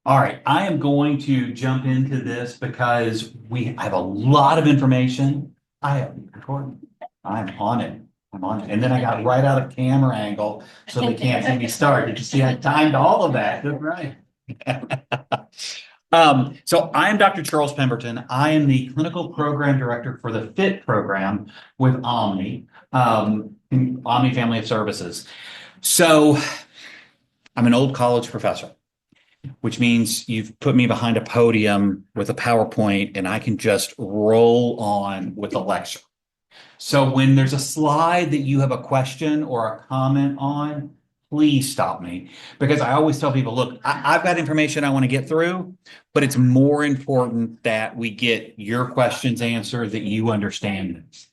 All right, I am going to jump into this because we have a lot of information. I am recording. I'm on it. I'm on it. And then I got right out of camera angle so they can't see me start. Did you see I timed all of that? Good, right. So I'm Dr. Charles Pemberton. I am the clinical program director for the FIT program with Omni Family of Services. So I'm an old college professor, which means you've put me behind a podium with a PowerPoint and I can just roll on with a lecture. So when there's a slide that you have a question or a comment on, please stop me because I always tell people, look, I've got information I want to get through, but it's more important that we get your questions answered, that you understand this.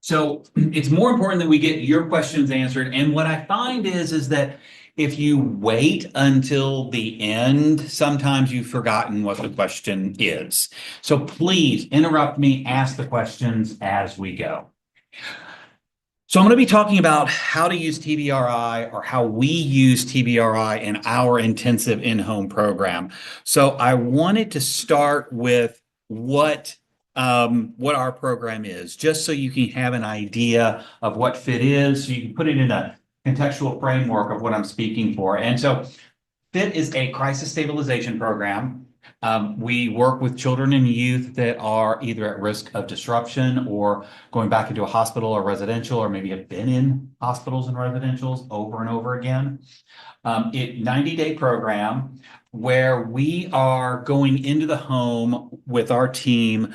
So it's more important that we get your questions answered. And what I find is that if you wait until the end, sometimes you've forgotten what the question is. So please interrupt me, ask the questions as we go. So I'm going to be talking about how to use TBRI or how we use TBRI in our intensive in-home program. So I wanted to start with what our program is, just so you can have an idea of what FIT is, so you can put it in a contextual framework of what I'm speaking for. And so FIT is a crisis stabilization program. We work with children and youth that are either at risk of disruption or going back into a hospital or residential, or maybe have been in hospitals and residentials over and over again. 90-day program where we are going into the home with our team,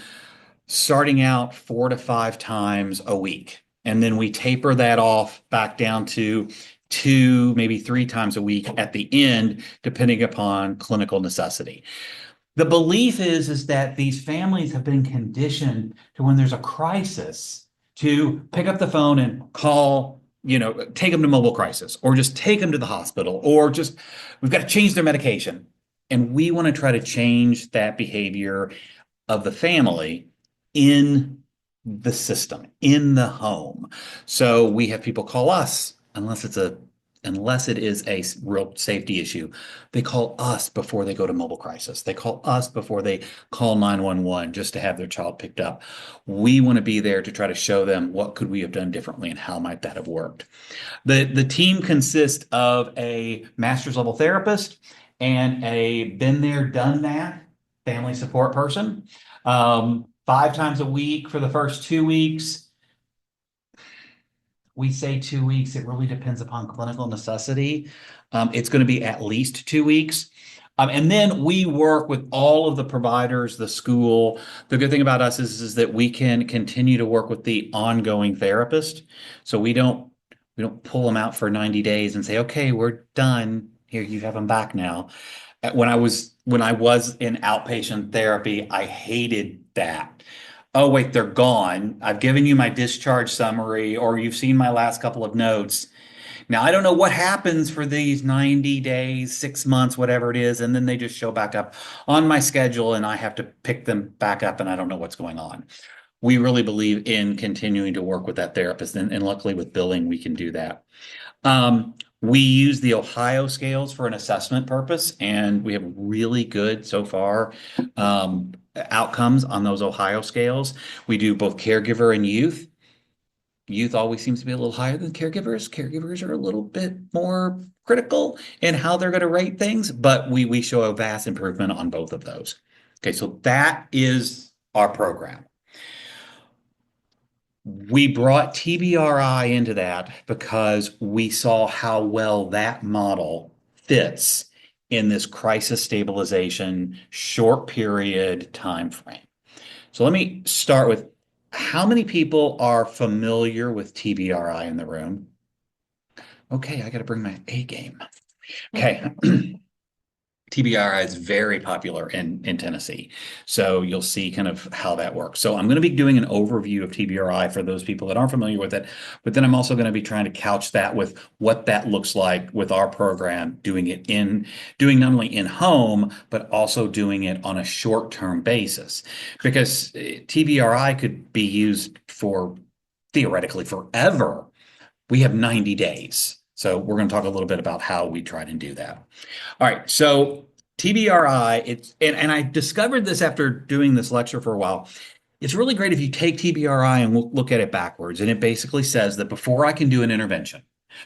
starting out 4 to 5 times a week. And then we taper that off back down to 2, maybe 3 times a week at the end, depending upon clinical necessity. The belief is that these families have been conditioned to, when there's a crisis, to pick up the phone and call, take them to mobile crisis, or just take them to the hospital, or just, we've got to change their medication. And we want to try to change that behavior of the family in the system, in the home. So we have people call us, unless it is a real safety issue. They call us before they go to mobile crisis. They call us before they call 911 just to have their child picked up. We want to be there to try to show them what could we have done differently and how might that have worked. The team consists of a master's level therapist and a been there, done that family support person. 5 times a week for the first 2 weeks. We say 2 weeks. It really depends upon clinical necessity. It's going to be at least 2 weeks. And then we work with all of the providers, the school. The good thing about us is that we can continue to work with the ongoing therapist. So we don't pull them out for 90 days and say, okay, we're done. Here, you have them back now. When I was in outpatient therapy, I hated that. Oh, wait, they're gone. I've given you my discharge summary, or you've seen my last couple of notes. Now, I don't know what happens for these 90 days, 6 months, whatever it is, and then they just show back up on my schedule, and I have to pick them back up, and I don't know what's going on. We really believe in continuing to work with that therapist, and luckily with billing, we can do that. We use the Ohio scales for an assessment purpose, and we have really good so far outcomes on those Ohio scales. We do both caregiver and youth. Youth always seems to be a little higher than caregivers. Caregivers are a little bit more critical in how they're going to rate things, but we show a vast improvement on both of those. Okay, so that is our program. We brought TBRI into that because we saw how well that model fits in this crisis stabilization short period time frame. So let me start with, how many people are familiar with TBRI in the room? Okay, I got to bring my A game. Okay. TBRI is very popular in Tennessee. So you'll see kind of how that works. So I'm going to be doing an overview of TBRI for those people that aren't familiar with it, but then I'm also going to be trying to couch that with what that looks like with our program, doing not only in home, but also doing it on a short-term basis. Because TBRI could be used for theoretically forever. We have 90 days. So we're going to talk a little bit about how we try to do that. All right. So TBRI, and I discovered this after doing this lecture for a while. It's really great if you take TBRI and look at it backwards. And it basically says that before I can do an intervention,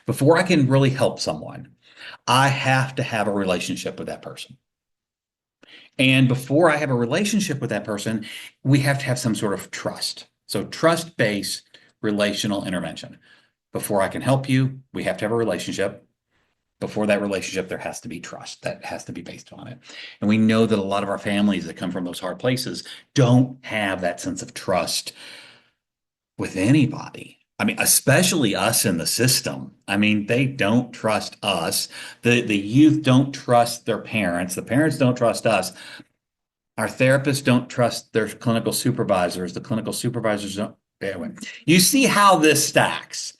before I can really help someone, I have to have a relationship with that person. And before I have a relationship with that person, we have to have some sort of trust. So trust-based relational intervention. Before I can help you, we have to have a relationship. Before that relationship, there has to be trust that has to be based on it. And we know that a lot of our families that come from those hard places don't have that sense of trust with anybody. I mean, especially us in the system. I mean, they don't trust us. The youth don't trust their parents. The parents don't trust us. Our therapists don't trust their clinical supervisors. The clinical supervisors don't. Anyway, you see how this stacks.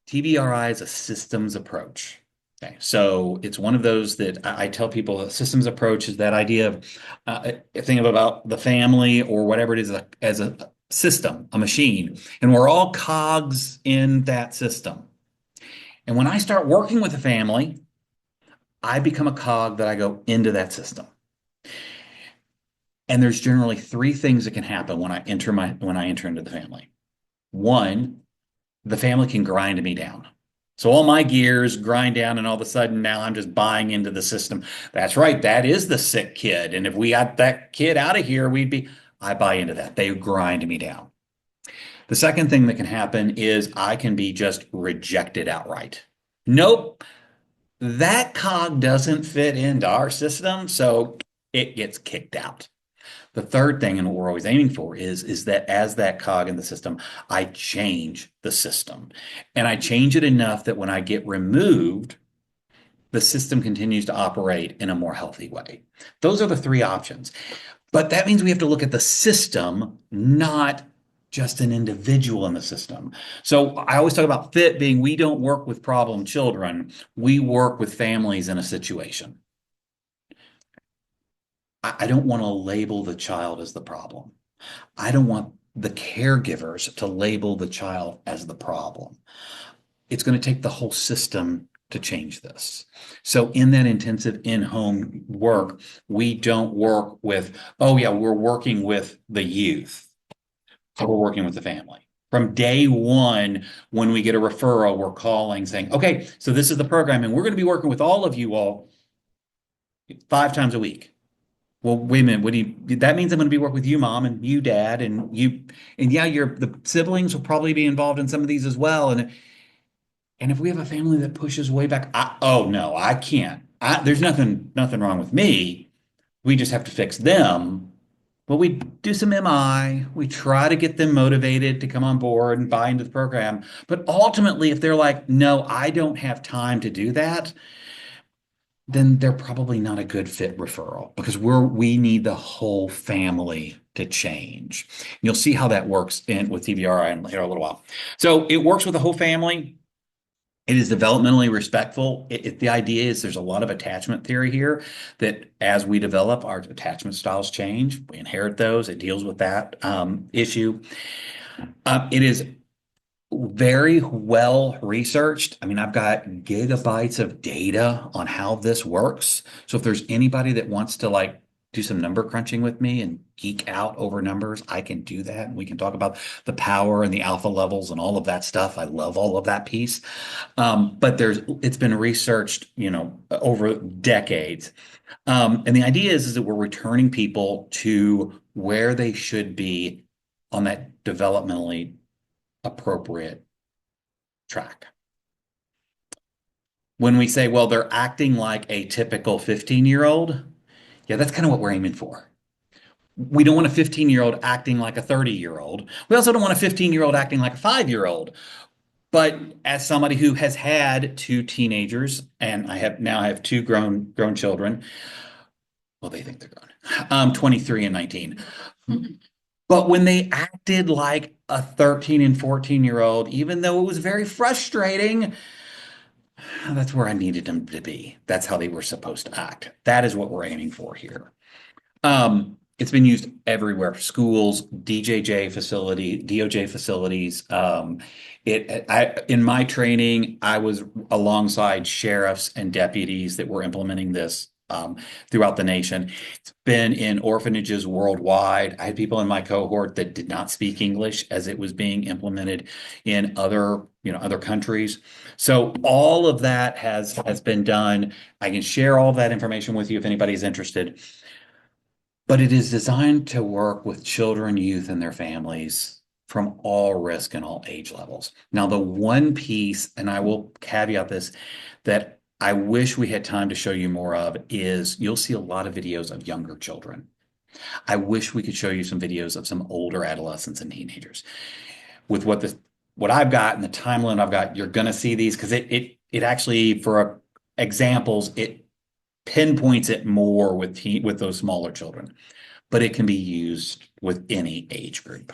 TBRI is a systems approach. Okay, so it's one of those that I tell people a systems approach is that idea of think about the family or whatever it is as a system, a machine, and we're all cogs in that system. And when I start working with a family, I become a cog that I go into that system. And there's generally three things that can happen when I enter into the family. One, the family can grind me down. So all my gears grind down, and all of a sudden now I'm just buying into the system. That's right, that is the sick kid. And if we got that kid out of here, I buy into that. They grind me down. The second thing that can happen is I can be just rejected outright. Nope, that cog doesn't fit into our system, so it gets kicked out. The third thing, and what we're always aiming for, is that as that cog in the system, I change the system. And I change it enough that when I get removed, the system continues to operate in a more healthy way. Those are the three options. But that means we have to look at the system, not just an individual in the system. So I always talk about FIT being we don't work with problem children, we work with families in a situation. I don't want to label the child as the problem. I don't want the caregivers to label the child as the problem. It's going to take the whole system to change this. So in that intensive in-home work, we don't work with, oh yeah, we're working with the youth. So we're working with the family. From day one, when we get a referral, we're calling saying, okay, so this is the program, and we're going to be working with all of you all 5 times a week. Well, wait a minute. That means I'm going to be working with you, mom, and you, dad, and you, and yeah, the siblings will probably be involved in some of these as well. And if we have a family that pushes way back, oh no, I can't. There's nothing wrong with me. We just have to fix them. But we do some MI. We try to get them motivated to come on board and buy into the program. But ultimately, if they're like, no, I don't have time to do that, then they're probably not a good fit referral because we need the whole family to change. And you'll see how that works with TBRI in a little while. So it works with the whole family. It is developmentally respectful. The idea is there's a lot of attachment theory here that as we develop, our attachment styles change. We inherit those. It deals with that issue. It is very well researched. I mean, I've got gigabytes of data on how this works. So if there's anybody that wants to like do some number crunching with me and geek out over numbers, I can do that. We can talk about the power and the alpha levels and all of that stuff. I love all of that piece. But it's been researched, over decades. And the idea is that we're returning people to where they should be on that developmentally appropriate track. When we say, well, they're acting like a typical 15-year-old, yeah, that's kind of what we're aiming for. We don't want a 15-year-old acting like a 30-year-old. We also don't want a 15-year-old acting like a 5-year-old. But as somebody who has had 2 teenagers, and I have 2 grown children, well, they think they're grown, 23 and 19. But when they acted like a 13 and 14-year-old, even though it was very frustrating, that's where I needed them to be. That's how they were supposed to act. That is what we're aiming for here. It's been used everywhere, schools, DOJ facilities. In my training, I was alongside sheriffs and deputies that were implementing this throughout the nation. It's been in orphanages worldwide. I had people in my cohort that did not speak English as it was being implemented in other countries. So all of that has been done. I can share all of that information with you if anybody's interested. But it is designed to work with children, youth, and their families from all risk and all age levels. Now, the one piece, and I will caveat this, that I wish we had time to show you more of is you'll see a lot of videos of younger children. I wish we could show you some videos of some older adolescents and teenagers. With what I've got and the timeline I've got, you're going to see these because it actually for examples it pinpoints it more with those smaller children, but it can be used with any age group.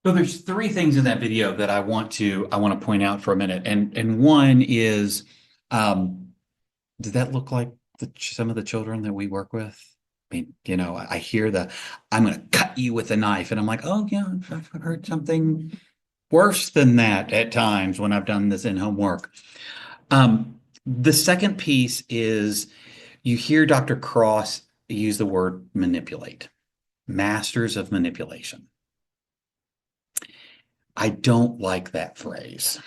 So there's three things in that video that I want to point out for a minute. And one is, um, did that look like some of the children that we work with? I mean, I hear I'm going to cut you with a knife. And I'm like, oh, yeah, I've heard something worse than that at times when I've done this in-home work. The second piece is you hear Dr. Cross use the word manipulate, masters of manipulation. I don't like that phrase.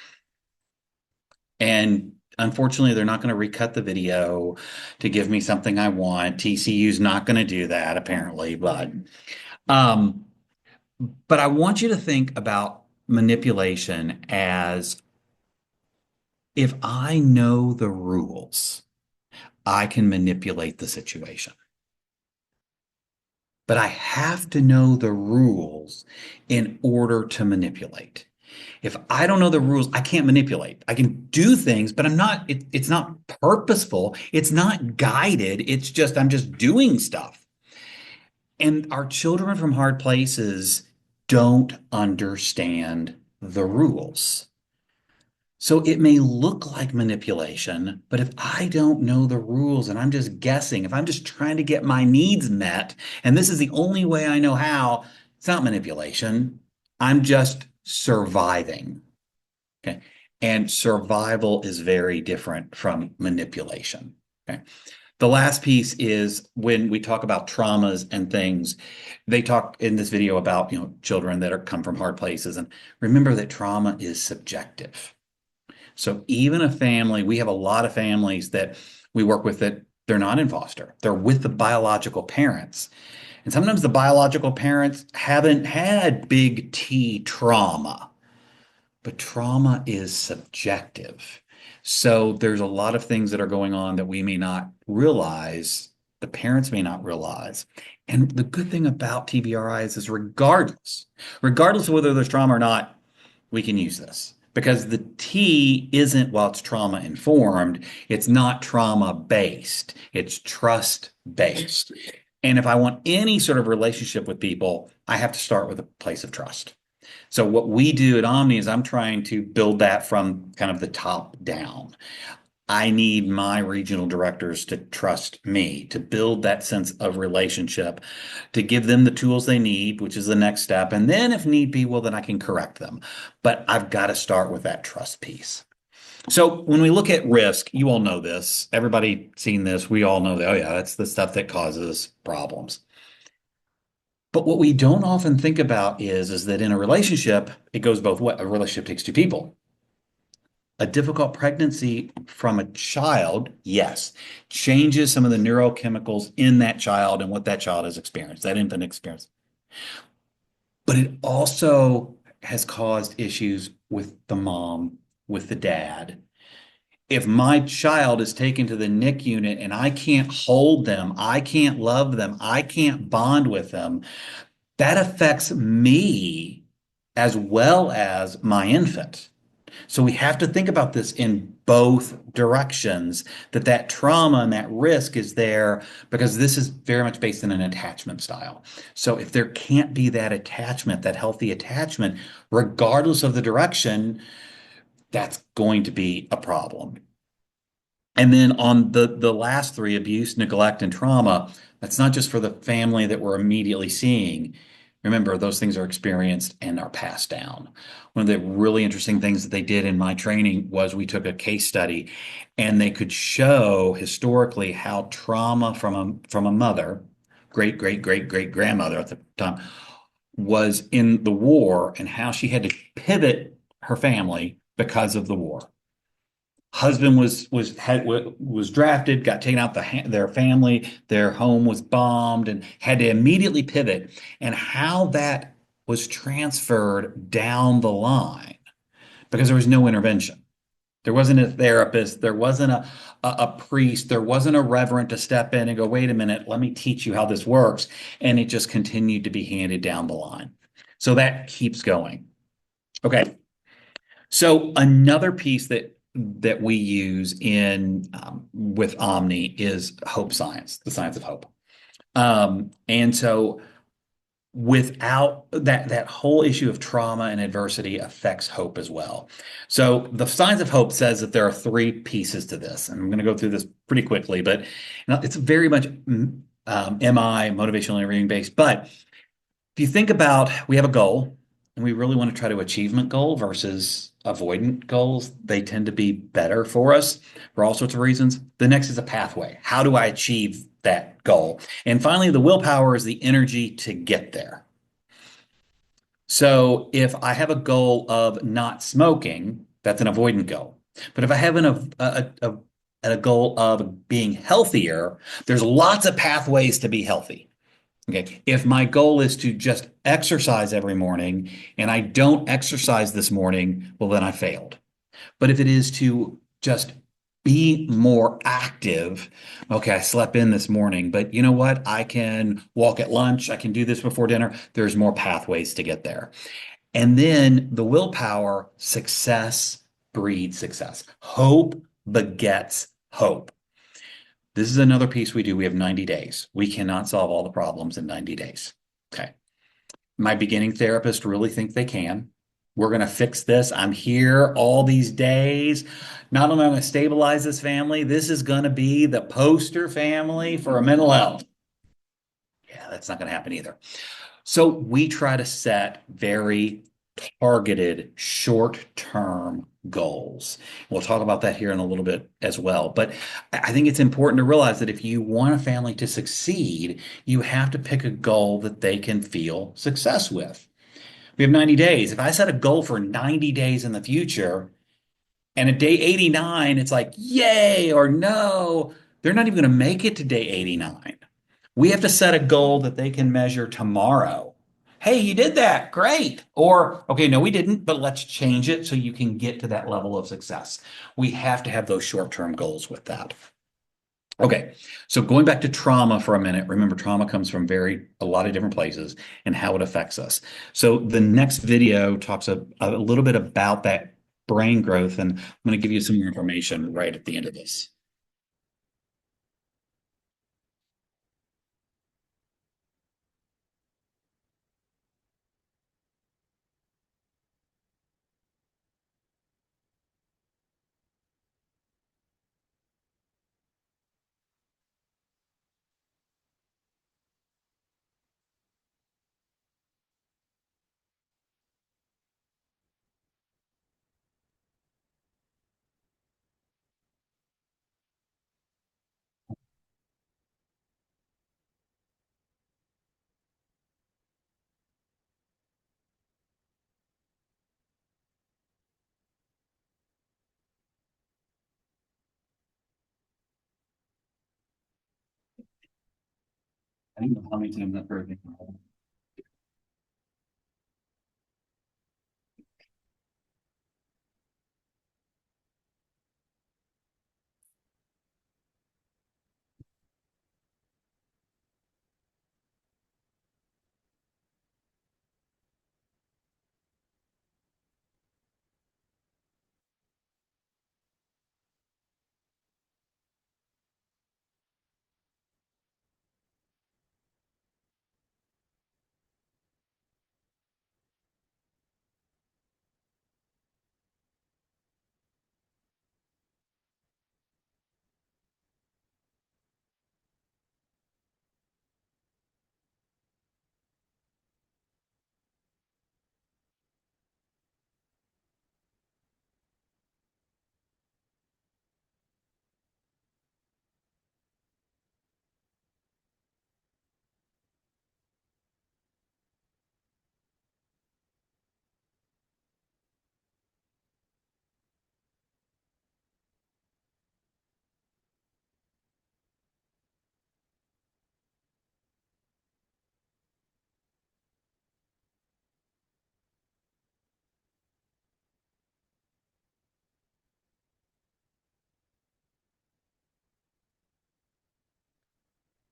And unfortunately, they're not going to recut the video to give me something I want. TCU's not going to do that, apparently, um, but I want you to think about manipulation as if I know the rules, I can manipulate the situation. But I have to know the rules in order to manipulate. If I don't know the rules, I can't manipulate. I can do things, but it's not purposeful. It's not guided. I'm just doing stuff. And our children from hard places don't understand the rules. So it may look like manipulation, but if I don't know the rules and I'm just guessing, if I'm just trying to get my needs met, and this is the only way I know how, it's not manipulation. I'm just surviving. Okay. And survival is very different from manipulation. Okay. The last piece is when we talk about traumas and things, they talk in this video about, children that come from hard places. And remember that trauma is subjective. So even a family, we have a lot of families that we work with that they're not in foster. They're with the biological parents. And sometimes the biological parents haven't had big T trauma, but trauma is subjective. So there's a lot of things that are going on that we may not realize, the parents may not realize. And the good thing about TBRIs is regardless of whether there's trauma or not, we can use this because the T isn't, while it's trauma informed, it's not trauma based, it's trust based. And if I want any sort of relationship with people, I have to start with a place of trust. So what we do at Omni is I'm trying to build that from kind of the top down. I need my regional directors to trust me, to build that sense of relationship, to give them the tools they need, which is the next step. And then if need be, well, then I can correct them. But I've got to start with that trust piece. So when we look at risk, you all know this. Everybody seen this. We all know that, oh yeah, that's the stuff that causes problems. But what we don't often think about is that in a relationship, it goes both ways. A relationship takes two people. A difficult pregnancy from a child, yes, changes some of the neurochemicals in that child and what that child has experienced, that infant experience. But it also has caused issues with the mom, with the dad. If my child is taken to the NIC unit and I can't hold them, I can't love them, I can't bond with them, that affects me as well as my infant. So we have to think about this in both directions, that trauma and that risk is there because this is very much based in an attachment style. So if there can't be that attachment, that healthy attachment, regardless of the direction, that's going to be a problem. And then on the last three, abuse, neglect, and trauma, that's not just for the family that we're immediately seeing. Remember, those things are experienced and are passed down. One of the really interesting things that they did in my training was we took a case study and they could show historically how trauma from a mother, great, great, great, great grandmother at the time, was in the war and how she had to pivot her family because of the war. Husband was drafted, got taken out their family, their home was bombed, and had to immediately pivot. And how that was transferred down the line because there was no intervention. There wasn't a therapist, there wasn't a priest, there wasn't a reverend to step in and go, wait a minute, let me teach you how this works. And it just continued to be handed down the line. So that keeps going. Okay. So another piece that we use in with Omni is hope science, the science of hope. And so without that whole issue of trauma and adversity affects hope as well. So the Signs of Hope says that there are three pieces to this, and I'm going to go through this pretty quickly, but it's very much MI, motivational interviewing based. But if you think about, we have a goal and we really want to try to achievement goal versus avoidant goals, they tend to be better for us for all sorts of reasons. The next is a pathway. How do I achieve that goal? And finally, the willpower is the energy to get there. So if I have a goal of not smoking, that's an avoidant goal. But if I have a goal of being healthier, there's lots of pathways to be healthy. Okay. If my goal is to just exercise every morning and I don't exercise this morning, well, then I failed. But if it is to just be more active, okay, I slept in this morning, but you know what? I can walk at lunch. I can do this before dinner. There's more pathways to get there. And then the willpower, success breeds success. Hope begets hope. This is another piece we do. We have 90 days. We cannot solve all the problems in 90 days. Okay. My beginning therapist really think they can. We're going to fix this. I'm here all these days. Not only am I going to stabilize this family, this is going to be the poster family for a mental health. Yeah, that's not going to happen either. So we try to set very targeted short-term goals. We'll talk about that here in a little bit as well. But I think it's important to realize that if you want a family to succeed, you have to pick a goal that they can feel success with. We have 90 days. If I set a goal for 90 days in the future, and at day 89, it's like, yay or no, they're not even going to make it to day 89. We have to set a goal that they can measure tomorrow. Hey, you did that. Great. Or, okay, no, we didn't, but let's change it so you can get to that level of success. We have to have those short-term goals with that. Okay, so going back to trauma for a minute, remember trauma comes from a lot of different places and how it affects us. So the next video talks a little bit about that brain growth, and I'm going to give you some more information right at the end of this. I don't know how many times I've heard it.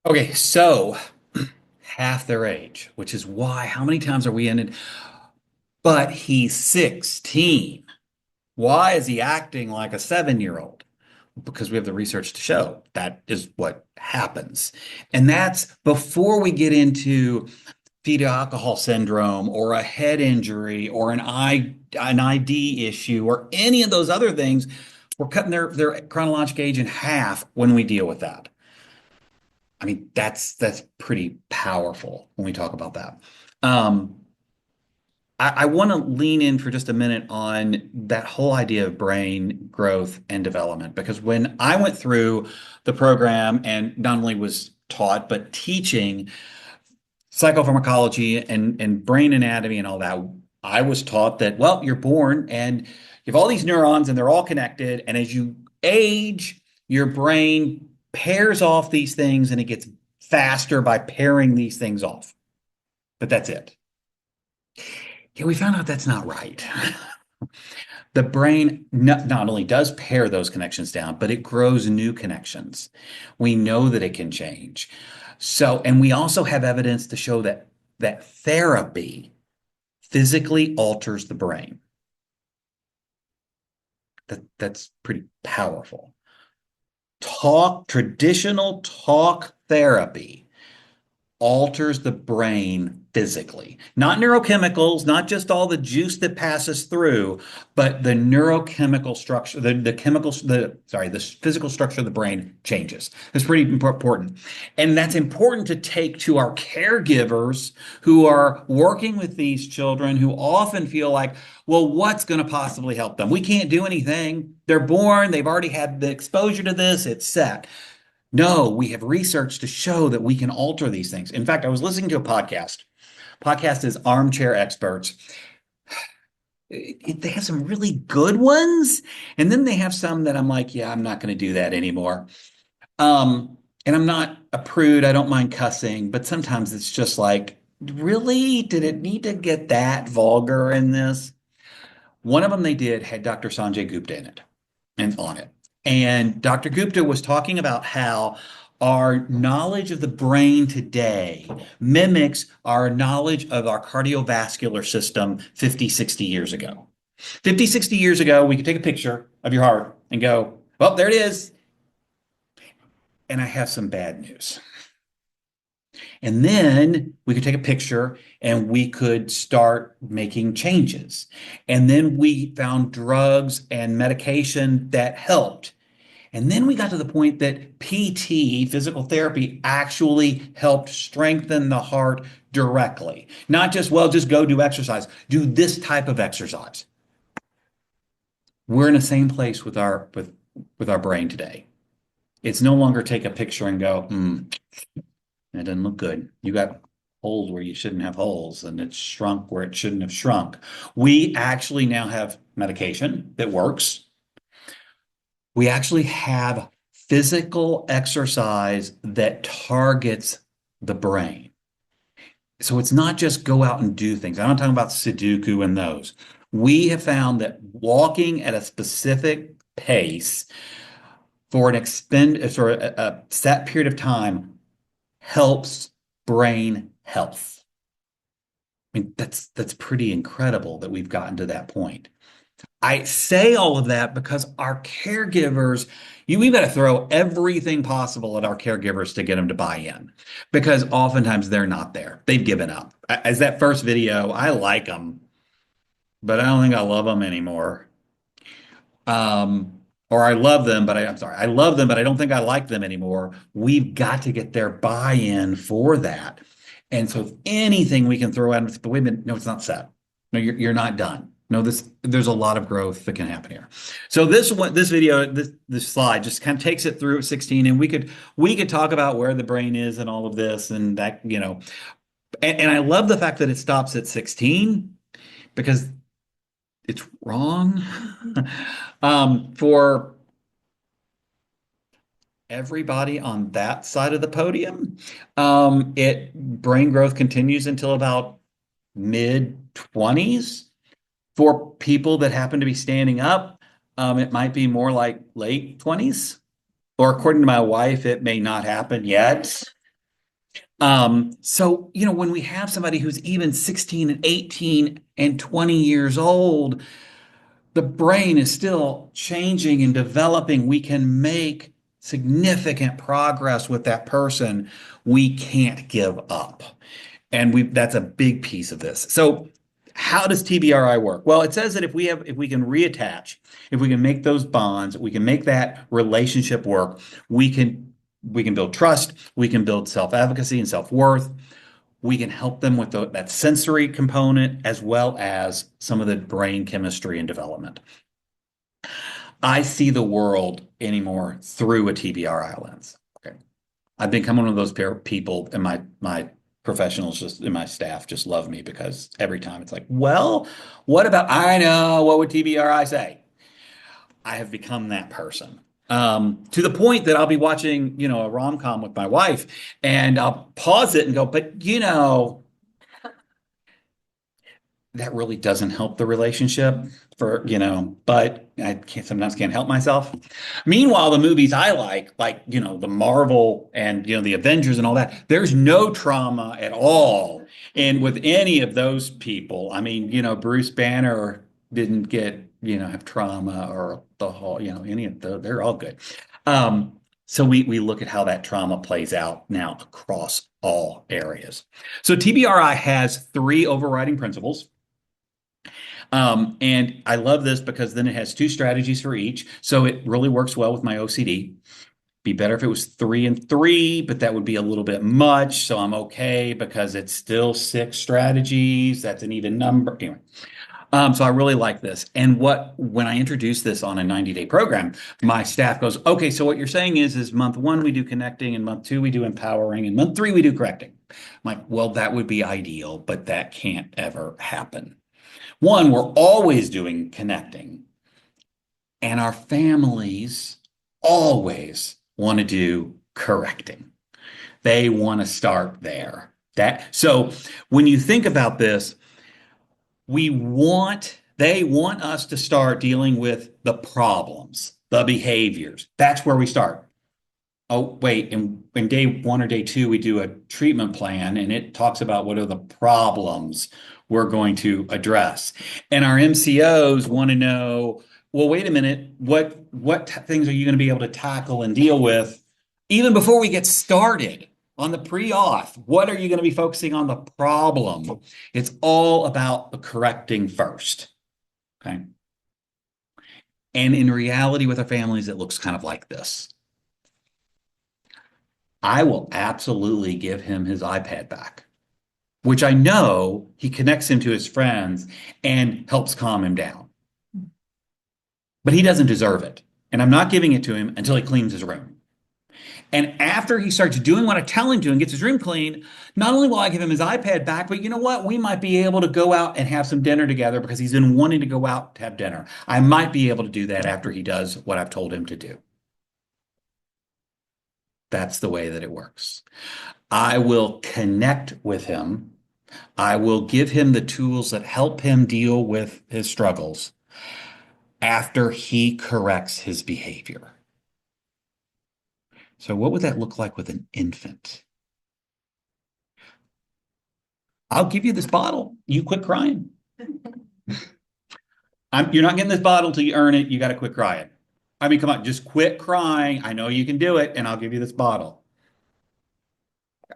Okay, so half their age, which is why, how many times are we in it? But he's 16. Why is he acting like a 7-year-old? Because we have the research to show that is what happens. And that's before we get into fetal alcohol syndrome or a head injury or an ID issue or any of those other things, we're cutting their chronologic age in half when we deal with that. I mean, that's pretty powerful when we talk about that. Um, I want to lean in for just a minute on that whole idea of brain growth and development, because when I went through the program and not only was taught, but teaching psychopharmacology and brain anatomy and all that, I was taught that, well, you're born and you have all these neurons and they're all connected. And as you age, your brain pairs off these things and it gets faster by pairing these things off. But that's it. Yeah, we found out that's not right. The brain not only does pare those connections down, but it grows new connections. We know that it can change. So, and we also have evidence to show that therapy physically alters the brain. That's pretty powerful. Traditional talk therapy alters the brain physically. Not neurochemicals, not just all the juice that passes through, but the neurochemical structure, the physical structure of the brain changes. It's pretty important. And that's important to take to our caregivers who are working with these children who often feel like, well, what's going to possibly help them? We can't do anything. They're born, they've already had the exposure to this, it's set. No, we have research to show that we can alter these things. In fact, I was listening to a podcast. Podcast is Armchair Experts. They have some really good ones, and then they have some that I'm like, yeah, I'm not going to do that anymore. And I'm not a prude. I don't mind cussing, but sometimes it's just like, really? Did it need to get that vulgar in this? One of them they did had Dr. Sanjay Gupta in it and on it. And Dr. Gupta was talking about how our knowledge of the brain today mimics our knowledge of our cardiovascular system 50, 60 years ago. 50, 60 years ago, we could take a picture of your heart and go, well, there it is. And I have some bad news. And then we could take a picture and we could start making changes. And then we found drugs and medication that helped. And then we got to the point that PT, physical therapy, actually helped strengthen the heart directly. Not just, well, just go do exercise. Do this type of exercise. We're in the same place with our brain today. It's no longer take a picture and go, that doesn't look good. You got holes where you shouldn't have holes, and it's shrunk where it shouldn't have shrunk. We actually now have medication that works. We actually have physical exercise that targets the brain. So it's not just go out and do things. I'm not talking about Sudoku and those. We have found that walking at a specific pace for a set period of time helps brain health. I mean, that's pretty incredible that we've gotten to that point. I say all of that because our caregivers, we've got to throw everything possible at our caregivers to get them to buy in, because oftentimes they're not there. They've given up. As that first video, I like them, but I don't think I love them anymore. Or I love them, but I'm sorry, I love them, but I don't think I like them anymore. We've got to get their buy-in for that. And so if anything we can throw at them, but wait a minute, no, it's not set. No, you're not done. No, there's a lot of growth that can happen here. So this video, this slide just kind of takes it through 16, and we could talk about where the brain is and all of this and that, and I love the fact that it stops at 16 because it's wrong. For everybody on that side of the podium, brain growth continues until about mid-20s. For people that happen to be standing up, it might be more like late 20s, or according to my wife, it may not happen yet. So, when we have somebody who's even 16 and 18 and 20 years old, the brain is still changing and developing. We can make significant progress with that person. We can't give up. And that's a big piece of this. So how does TBRI work? Well, it says that if we can reattach, if we can make those bonds, we can make that relationship work, we can build trust, we can build self-efficacy and self-worth. We can help them with that sensory component as well as some of the brain chemistry and development. I see the world anymore through a TBRI lens. Okay. I've become one of those people, and my professionals just in my staff just love me because every time it's like, well, what about, I know, what would TBRI say? I have become that person. To the point that I'll be watching, a rom-com with my wife, and I'll pause it and go, but that really doesn't help the relationship but I sometimes can't help myself. Meanwhile, the movies I like, the Marvel and, the Avengers and all that, there's no trauma at all. And with any of those people, I mean, Bruce Banner didn't get, have trauma or the whole, any of they're all good. So we look at how that trauma plays out now across all areas. So TBRI has three overriding principles. And I love this because then it has two strategies for each. So it really works well with my OCD. Be better if it was 3 and 3, but that would be a little bit much. So I'm okay because it's still 6 strategies. That's an even number. Anyway, so I really like this. And when I introduce this on a 90-day program, my staff goes, okay, so what you're saying is month 1 we do connecting, and month 2 we do empowering, and month 3 we do correcting. I'm like, well, that would be ideal, but that can't ever happen. One, we're always doing connecting, and our families always want to do correcting. They want to start there. So when you think about this, they want us to start dealing with the problems, the behaviors. That's where we start. Oh, wait, in day 1 or day 2, we do a treatment plan, and it talks about what are the problems we're going to address. And our MCOs want to know, well, wait a minute, what things are you going to be able to tackle and deal with even before we get started on the pre-auth? What are you going to be focusing on the problem? It's all about the correcting first. Okay. And in reality with our families, it looks kind of like this. I will absolutely give him his iPad back, which I know he connects him to his friends and helps calm him down. But he doesn't deserve it. And I'm not giving it to him until he cleans his room. And after he starts doing what I tell him to and gets his room clean, not only will I give him his iPad back, but you know what? We might be able to go out and have some dinner together because he's been wanting to go out to have dinner. I might be able to do that after he does what I've told him to do. That's the way that it works. I will connect with him. I will give him the tools that help him deal with his struggles after he corrects his behavior. So what would that look like with an infant? I'll give you this bottle. You quit crying. You're not getting this bottle till you earn it. You got to quit crying. I mean, come on, just quit crying. I know you can do it, and I'll give you this bottle.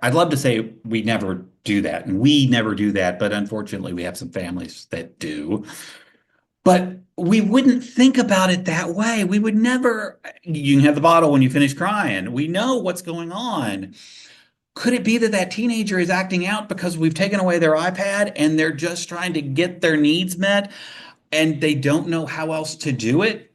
I'd love to say we never do that, and we never do that, but unfortunately, we have some families that do. But we wouldn't think about it that way. We would never, you can have the bottle when you finish crying. We know what's going on. Could it be that teenager is acting out because we've taken away their iPad and they're just trying to get their needs met and they don't know how else to do it?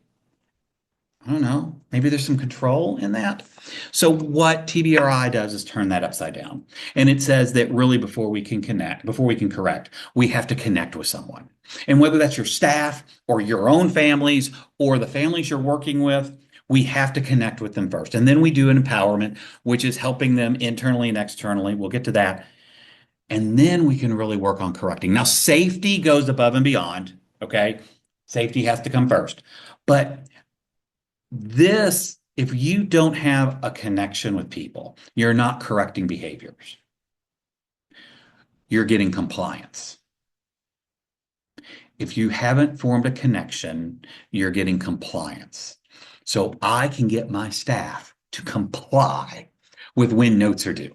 I don't know. Maybe there's some control in that. So what TBRI does is turn that upside down. And it says that really before we can correct, we have to connect with someone. And whether that's your staff or your own families or the families you're working with, we have to connect with them first. And then we do an empowerment, which is helping them internally and externally. We'll get to that. And then we can really work on correcting. Now, safety goes above and beyond, okay? Safety has to come first. But if you don't have a connection with people, you're not correcting behaviors. You're getting compliance. If you haven't formed a connection, you're getting compliance. So I can get my staff to comply with when notes are due.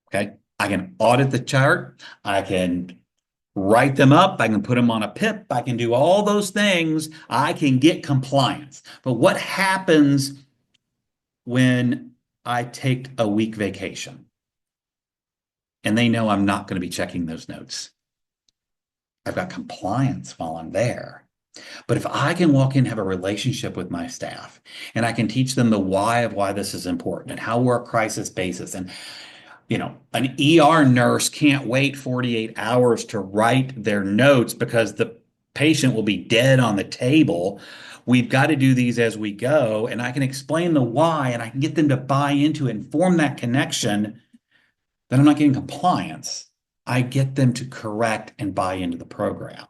Okay? I can audit the chart. I can write them up. I can put them on a PIP. I can do all those things. I can get compliance. But what happens when I take a week vacation and they know I'm not going to be checking those notes? I've got compliance while I'm there. But if I can walk in and have a relationship with my staff and I can teach them the why of why this is important and how we're a crisis basis, and an ER nurse can't wait 48 hours to write their notes because the patient will be dead on the table. We've got to do these as we go. And I can explain the why and I can get them to buy into it and form that connection. Then I'm not getting compliance. I get them to correct and buy into the program,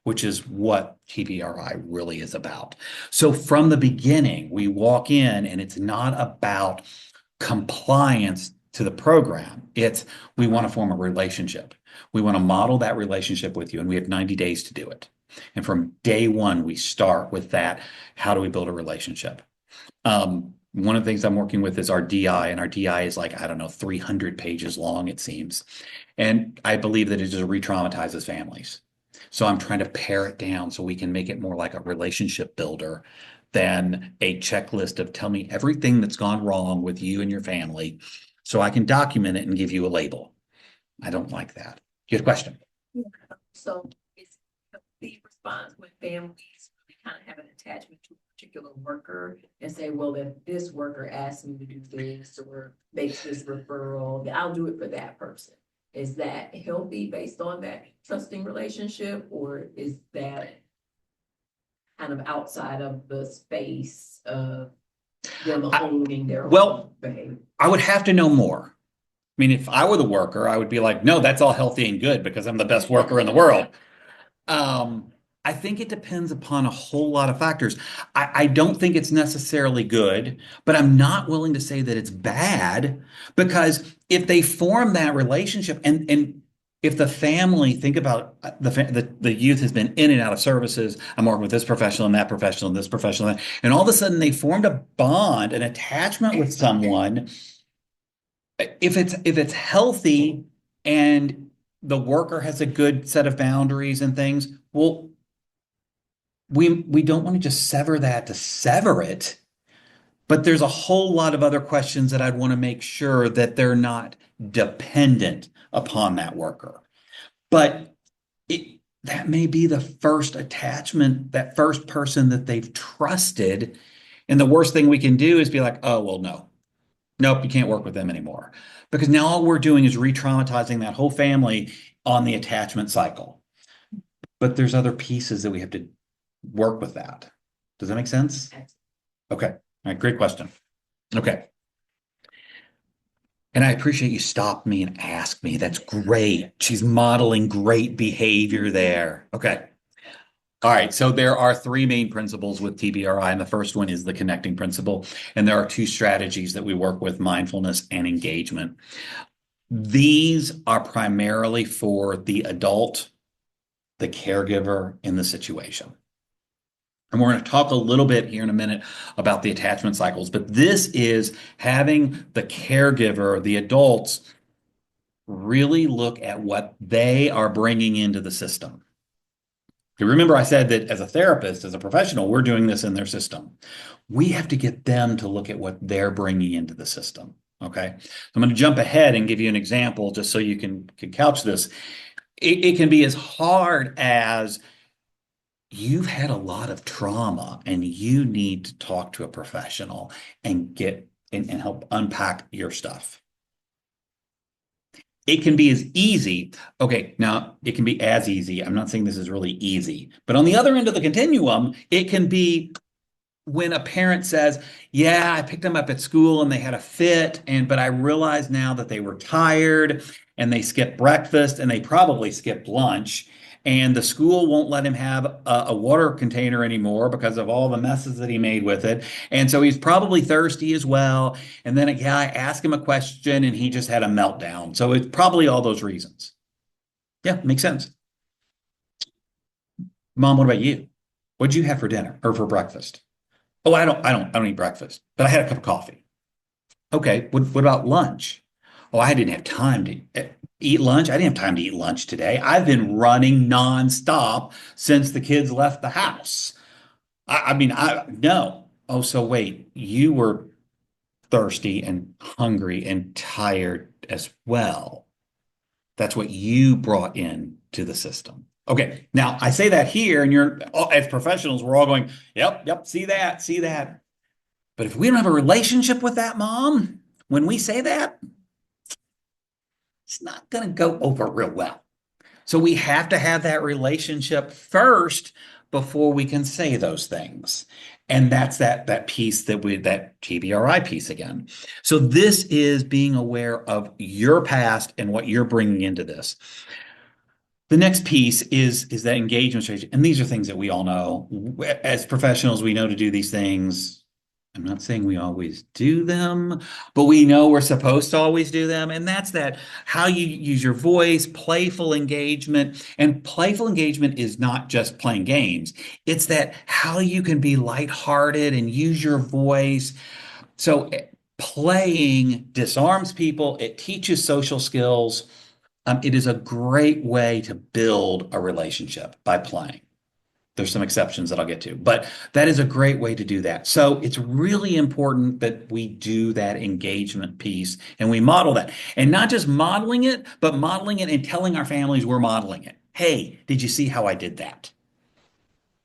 which is what TBRI really is about. So from the beginning, we walk in and it's not about compliance to the program. It's we want to form a relationship. We want to model that relationship with you, and we have 90 days to do it. And from day one, we start with that. How do we build a relationship? One of the things I'm working with is our DI, and our DI is like, I don't know, 300 pages long, it seems. And I believe that it just re-traumatizes families. So I'm trying to pare it down so we can make it more like a relationship builder than a checklist of tell me everything that's gone wrong with you and your family so I can document it and give you a label. I don't like that. You had a question? Yeah. So it's the response when families really kind of have an attachment to a particular worker and say, well, if this worker asks me to do this or makes this referral, then I'll do it for that person. Is that healthy based on that trusting relationship, or is that kind of outside of the space of them owning their own behavior? I would have to know more. I mean, if I were the worker, I would be like, no, that's all healthy and good because I'm the best worker in the world. I think it depends upon a whole lot of factors. I don't think it's necessarily good, but I'm not willing to say that it's bad because if they form that relationship and if the family, think about the youth has been in and out of services. I'm working with this professional and that professional and this professional, and all of a sudden they formed a bond, an attachment with someone. If it's healthy and the worker has a good set of boundaries and things, well, we don't want to just sever that to sever it, but there's a whole lot of other questions that I'd want to make sure that they're not dependent upon that worker. But that may be the first attachment, that first person that they've trusted. And the worst thing we can do is be like, oh, well, no. Nope, you can't work with them anymore. Because now all we're doing is re-traumatizing that whole family on the attachment cycle. But there's other pieces that we have to work with that. Does that make sense? Okay. All right, great question. Okay. And I appreciate you stopped me and asked me. That's great. She's modeling great behavior there. Okay. All right, so there are three main principles with TBRI, and the first one is the connecting principle. And there are two strategies that we work with, mindfulness and engagement. These are primarily for the adult, the caregiver in the situation. And we're going to talk a little bit here in a minute about the attachment cycles, but this is having the caregiver, the adults, really look at what they are bringing into the system. Remember, I said that as a therapist, as a professional, we're doing this in their system. We have to get them to look at what they're bringing into the system. Okay. I'm going to jump ahead and give you an example just so you can couch this. It can be as hard as you've had a lot of trauma and you need to talk to a professional and get and help unpack your stuff. It can be as easy. Okay, now it can be as easy. I'm not saying this is really easy, but on the other end of the continuum, it can be when a parent says, yeah, I picked them up at school and they had a fit, but I realize now that they were tired and they skipped breakfast and they probably skipped lunch. And the school won't let him have a water container anymore because of all the messes that he made with it. And so he's probably thirsty as well. And then a guy asked him a question and he just had a meltdown. So it's probably all those reasons. Yeah, makes sense. Mom, what about you? What'd you have for dinner or for breakfast? Oh, I don't eat breakfast, but I had a cup of coffee. Okay, what about lunch? Oh, I didn't have time to eat lunch. I didn't have time to eat lunch today. I've been running nonstop since the kids left the house. I mean, I no. Oh, so wait, you were thirsty and hungry and tired as well. That's what you brought in to the system. Okay, now I say that here, and you're as professionals, we're all going, yep, yep, see that, see that. But if we don't have a relationship with that mom, when we say that, it's not going to go over real well. So we have to have that relationship first before we can say those things. And that's that piece that TBRI piece again. So this is being aware of your past and what you're bringing into this. The next piece is that engagement strategy. And these are things that we all know. As professionals, we know to do these things. I'm not saying we always do them, but we know we're supposed to always do them. And that's that how you use your voice, playful engagement. And playful engagement is not just playing games. It's that how you can be lighthearted and use your voice. So playing disarms people, it teaches social skills. It is a great way to build a relationship by playing. There's some exceptions that I'll get to, but that is a great way to do that. So it's really important that we do that engagement piece and we model that. And not just modeling it, but modeling it and telling our families we're modeling it. Hey, did you see how I did that?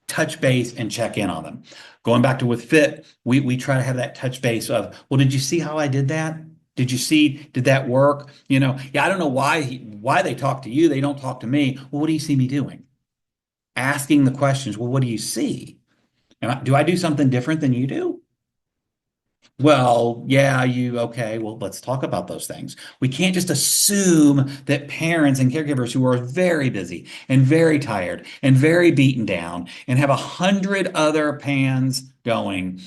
Touch base and check in on them. Going back to with Fit, we try to have that touch base of, well, did you see how I did that? Did you see, did that work? You know, yeah, I don't know why they talk to you, they don't talk to me. Well, what do you see me doing? Asking the questions, well, what do you see? Do I do something different than you do? Well, yeah, okay, well, let's talk about those things. We can't just assume that parents and caregivers who are very busy and very tired and very beaten down and have 100 other pans going,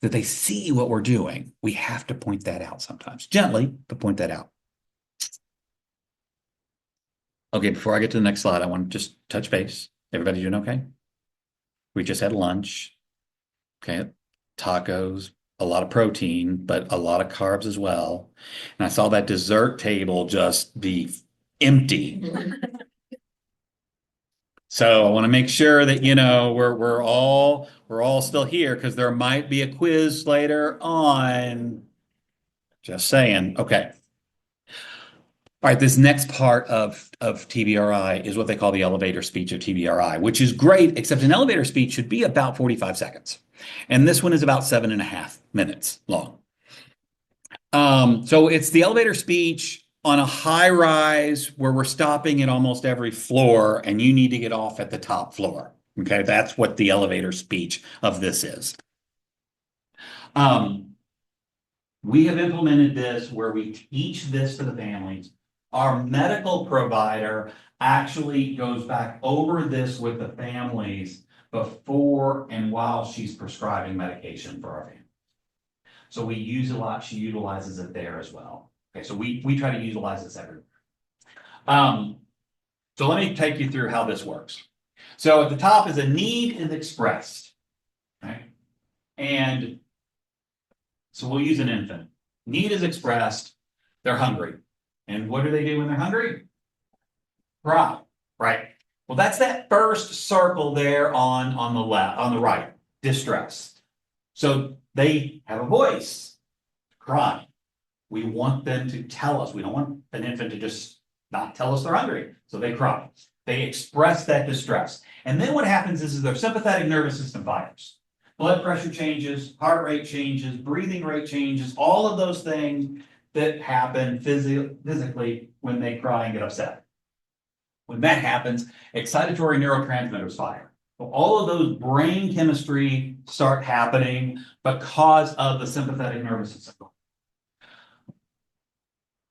that they see what we're doing. We have to point that out sometimes, gently, but point that out. Okay, before I get to the next slide, I want to just touch base. Everybody doing okay? We just had lunch. Okay, tacos, a lot of protein, but a lot of carbs as well. And I saw that dessert table just be empty. So I want to make sure that, you know, we're all still here because there might be a quiz later on. Just saying. Okay. All right, this next part of TBRI is what they call the elevator speech of TBRI, which is great, except an elevator speech should be about 45 seconds. And this one is about 7.5 minutes long. So it's the elevator speech on a high rise where we're stopping at almost every floor and you need to get off at the top floor. Okay, that's what the elevator speech of this is. We have implemented this where we teach this to the families. Our medical provider actually goes back over this with the families before and while she's prescribing medication for our families. So we use a lot, she utilizes it there as well. Okay, so we try to utilize this everywhere. So let me take you through how this works. So at the top is a need is expressed. Okay? And so we'll use an infant. Need is expressed, they're hungry. And what do they do when they're hungry? Cry, right? Well, that's that first circle there on the left, on the right, distressed. So they have a voice, cry. We want them to tell us. We don't want an infant to just not tell us they're hungry. So they cry. They express that distress. And then what happens is their sympathetic nervous system fires. Blood pressure changes, heart rate changes, breathing rate changes, all of those things that happen physically when they cry and get upset. When that happens, excitatory neurotransmitters fire. So all of those brain chemistry start happening because of the sympathetic nervous system.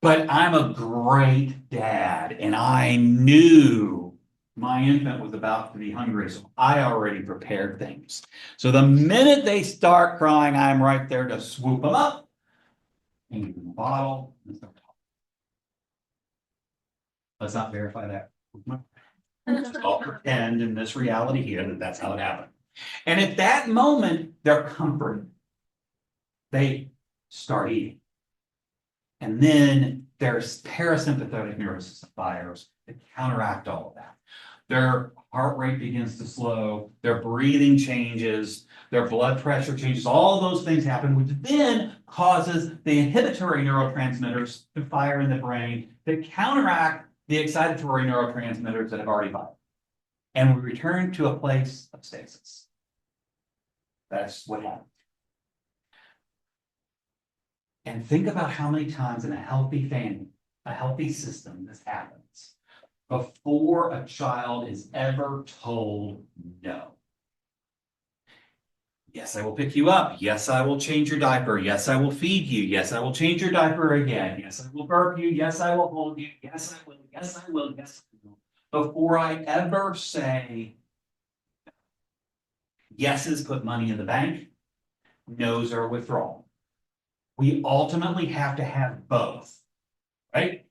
But I'm a great dad, and I knew my infant was about to be hungry, so I already prepared things. So the minute they start crying, I'm right there to swoop them up and give them a bottle. Let's not verify that. Let's all pretend in this reality here that that's how it happened. And at that moment, they're comforted. They start eating. And then there's parasympathetic nervous system fires that counteract all of that. Their heart rate begins to slow, their breathing changes, their blood pressure changes, all those things happen, which then causes the inhibitory neurotransmitters to fire in the brain that counteract the excitatory neurotransmitters that have already fired. And we return to a place of stasis. That's what happens. And think about how many times in a healthy family, a healthy system, this happens before a child is ever told no. Yes, I will pick you up. Yes, I will change your diaper. Yes, I will feed you. Yes, I will change your diaper again. Yes, I will burp you. Yes, I will hold you. Yes, I will. Yes, I will. Yes, I will. Before I ever say yeses put money in the bank, no's are withdrawal. We ultimately have to have both, right?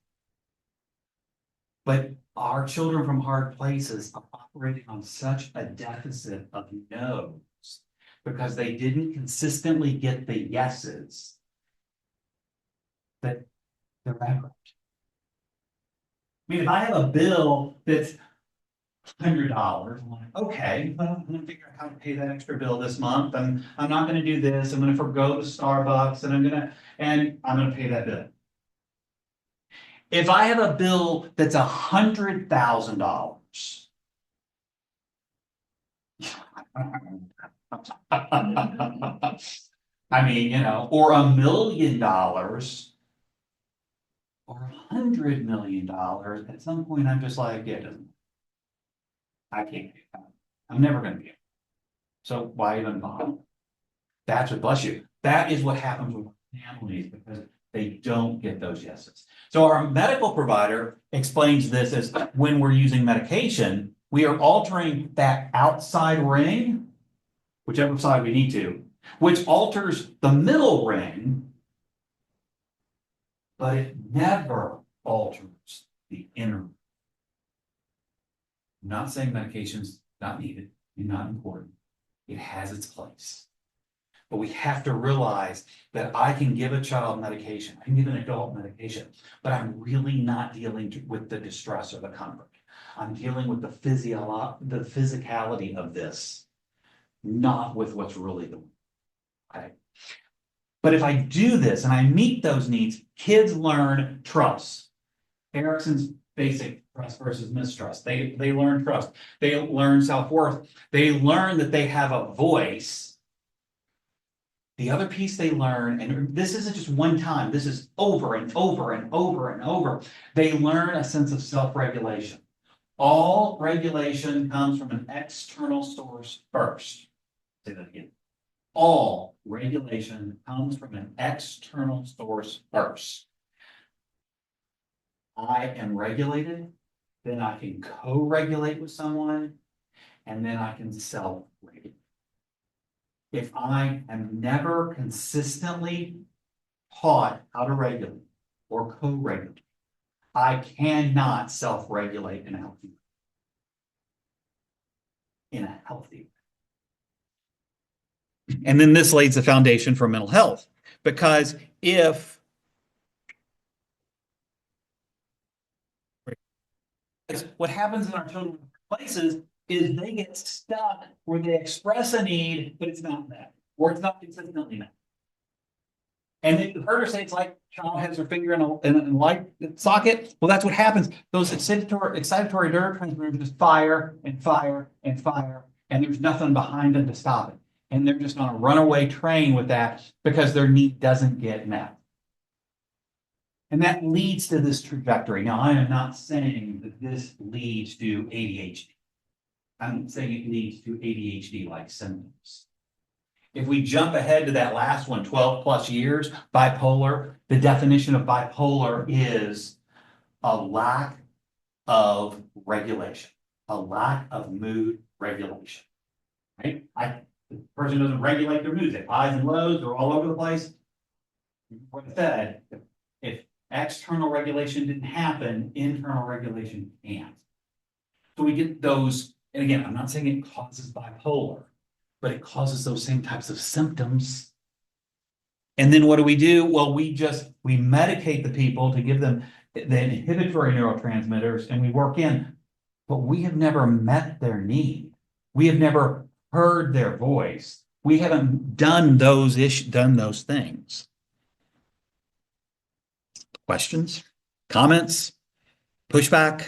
But our children from hard places are operating on such a deficit of no's because they didn't consistently get the yeses that they're bankrupt. I mean, if I have a bill that's $100, I'm like, okay, well, I'm gonna figure out how to pay that extra bill this month. I'm not gonna do this. I'm gonna forgo the Starbucks and I'm gonna pay that bill. If I have a bill that's $100,000, I mean, or $1 million or $100 million, at some point I'm just like, yeah, I can't do that. I'm never gonna be able. So why even bother? That's what, bless you. That is what happens with families because they don't get those yeses. So our medical provider explains this as when we're using medication, we are altering that outside ring, whichever side we need to, which alters the middle ring, but it never alters the inner ring. I'm not saying medication's not needed and not important. It has its place. But we have to realize that I can give a child medication, I can give an adult medication, but I'm really not dealing with the distress or the comfort. I'm dealing with the physicality of this, not with what's really going on. Okay? But if I do this and I meet those needs, kids learn trust. Erickson's basic trust versus mistrust. They learn trust. They learn self-worth. They learn that they have a voice. The other piece they learn, and this isn't just one time, this is over and over and over and over. They learn a sense of self-regulation. All regulation comes from an external source first. Say that again. All regulation comes from an external source first. I am regulated, then I can co-regulate with someone, and then I can self-regulate. If I am never consistently taught how to regulate or co-regulate, I cannot self-regulate in a healthy way. And then this lays the foundation for mental health, because what happens in our children's places is they get stuck where they express a need, but it's not met, or it's not consistently met. And then you've heard her say it's like child has her finger in a light socket. Well, that's what happens. Those excitatory neurotransmitters just fire and fire and fire, and there's nothing behind them to stop it. And they're just on a runaway train with that because their need doesn't get met. And that leads to this trajectory. Now, I am not saying that this leads to ADHD. I'm saying it leads to ADHD-like symptoms. If we jump ahead to that last one, 12 plus years, bipolar, the definition of bipolar is a lack of regulation, a lack of mood regulation, right? The person doesn't regulate their moods, they have highs and lows, they're all over the place. What I said, if external regulation didn't happen, internal regulation can't. So we get those, and again, I'm not saying it causes bipolar, but it causes those same types of symptoms. And then what do? Well, we medicate the people to give them the inhibitory neurotransmitters and we work in, but we have never met their need. We have never heard their voice. We haven't done those things. Questions, comments, pushback?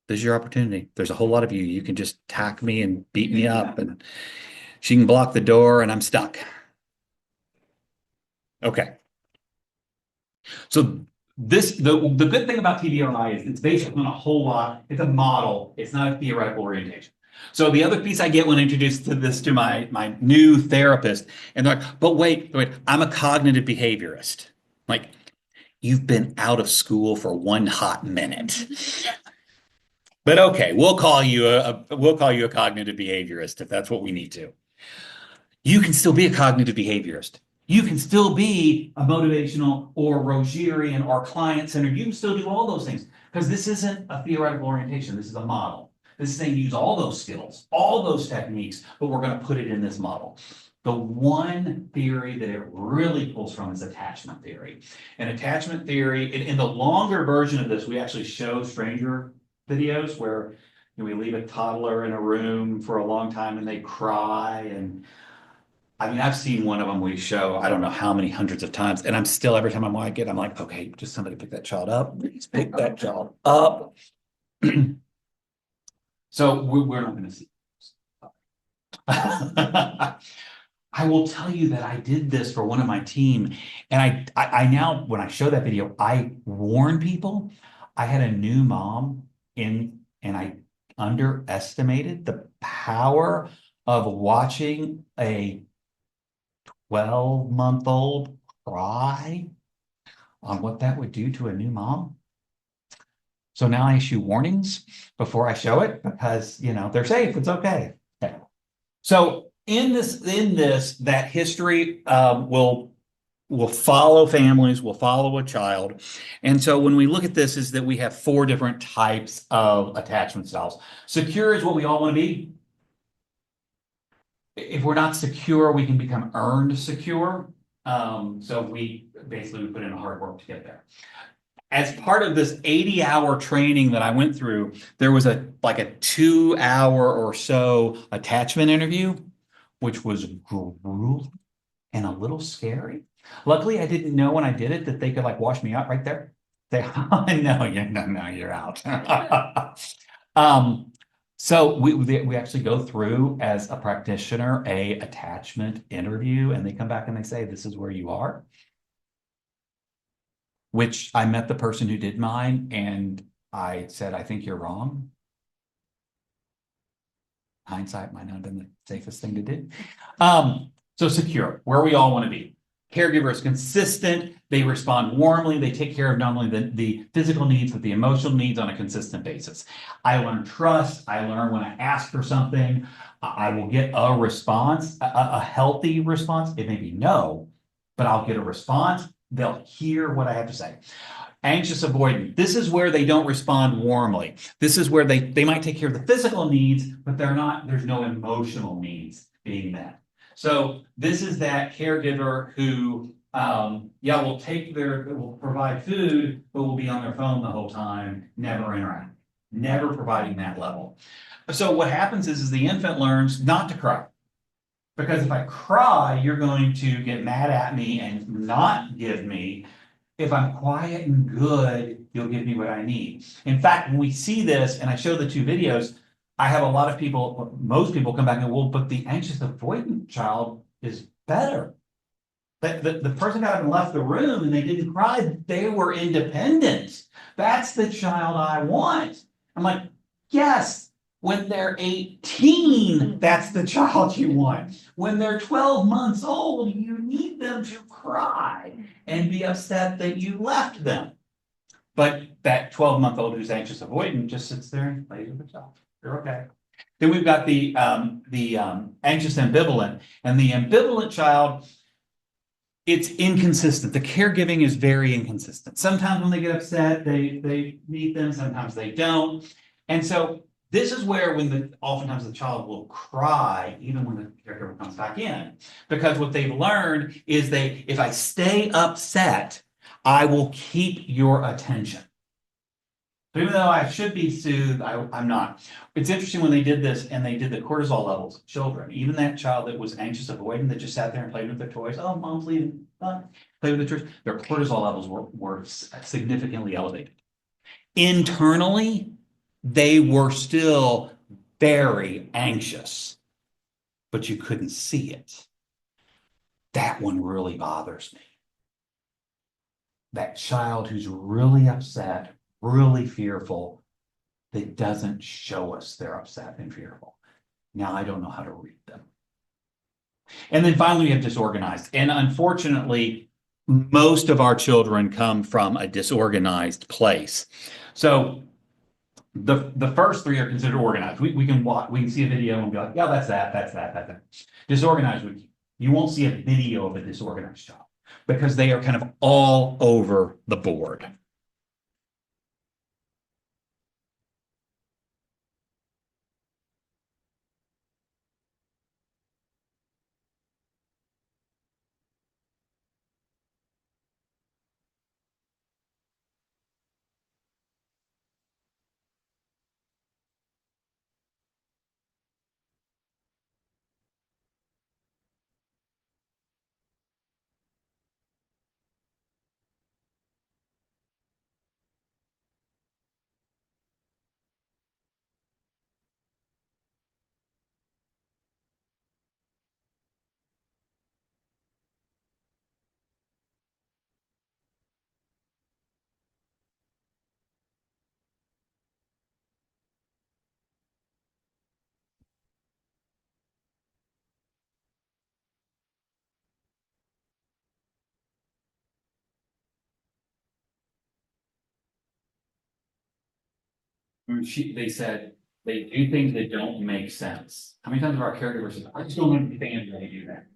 This is your opportunity. There's a whole lot of you. You can just attack me and beat me up, and she can block the door, and I'm stuck. Okay. So the good thing about TBRI is it's based on a whole lot. It's a model. It's not a theoretical orientation. So the other piece I get when introduced to this to my new therapist, and they're like, but wait, I'm a cognitive behaviorist. Like, you've been out of school for one hot minute. But okay, we'll call you a cognitive behaviorist if that's what we need to. You can still be a cognitive behaviorist. You can still be a motivational or Rogerian or client-centered. You can still do all those things because this isn't a theoretical orientation. This is a model. This is saying use all those skills, all those techniques, but we're going to put it in this model. The one theory that it really pulls from is attachment theory. And attachment theory, in the longer version of this, we actually show stranger videos where we leave a toddler in a room for a long time and they cry. And I mean, I've seen one of them we show, I don't know how many hundreds of times. And I'm still, every time I'm like it, I'm like, okay, just somebody pick that child up. Please pick that child up. So we're not going to see. I will tell you that I did this for one of my team. And I now, when I show that video, I warn people. I had a new mom and I underestimated the power of watching a 12-month-old cry on what that would do to a new mom. So now I issue warnings before I show it because, they're safe. It's okay. Okay. So in this, that history will follow families, will follow a child. And so when we look at this is that we have 4 different types of attachment styles. Secure is what we all want to be. If we're not secure, we can become earned secure. So we put in hard work to get there. As part of this 80-hour training that I went through, there was a 2-hour or so attachment interview, which was grueling and a little scary. Luckily, I didn't know when I did it that they could wash me out right there. Say, oh, no, you're out. So we actually go through as a practitioner a attachment interview, and they come back and they say, this is where you are. Which I met the person who did mine, and I said, I think you're wrong. Hindsight might not have been the safest thing to do. So secure, where we all want to be. Caregiver is consistent. They respond warmly. They take care of not only the physical needs, but the emotional needs on a consistent basis. I learn trust. I learn when I ask for something, I will get a response, a healthy response. It may be no, but I'll get a response. They'll hear what I have to say. Anxious avoidant. This is where they don't respond warmly. This is where they might take care of the physical needs, but there's no emotional needs being met. So this is that caregiver who, will provide food, but will be on their phone the whole time, never interact, never providing that level. So what happens is the infant learns not to cry. Because if I cry, you're going to get mad at me and not give me. If I'm quiet and good, you'll give me what I need. In fact, when we see this, and I show the 2 videos, I have a lot of people, most people come back and go, well, but the anxious avoidant child is better. The person got up and left the room and they didn't cry. They were independent. That's the child I want. I'm like, yes. When they're 18, that's the child you want. When they're 12 months old, you need them to cry and be upset that you left them. But that 12-month-old who's anxious avoidant just sits there and plays with itself. They're okay. Then we've got the anxious ambivalent. And the ambivalent child, it's inconsistent. The caregiving is very inconsistent. Sometimes when they get upset, they meet them. Sometimes they don't. And so This is where oftentimes the child will cry even when the caregiver comes back in. Because what they've learned is if I stay upset, I will keep your attention. So even though I should be soothed, I'm not. It's interesting when they did this and they did the cortisol levels of children, even that child that was anxious, avoiding, that just sat there and played with their toys. Oh, mom's leaving. Play with the toys. Their cortisol levels were significantly elevated. Internally, they were still very anxious, but you couldn't see it. That one really bothers me. That child who's really upset, really fearful, that doesn't show us they're upset and fearful. Now I don't know how to read them. And then finally, we have disorganized. And unfortunately, most of our children come from a disorganized place. So the first three are considered organized. We can watch, we can see a video and be like, yeah, that's that. Disorganized, you won't see a video of a disorganized child because they are kind of all over the board. They said they do things that don't make sense. How many times have our caregivers said, I just don't understand why you do that?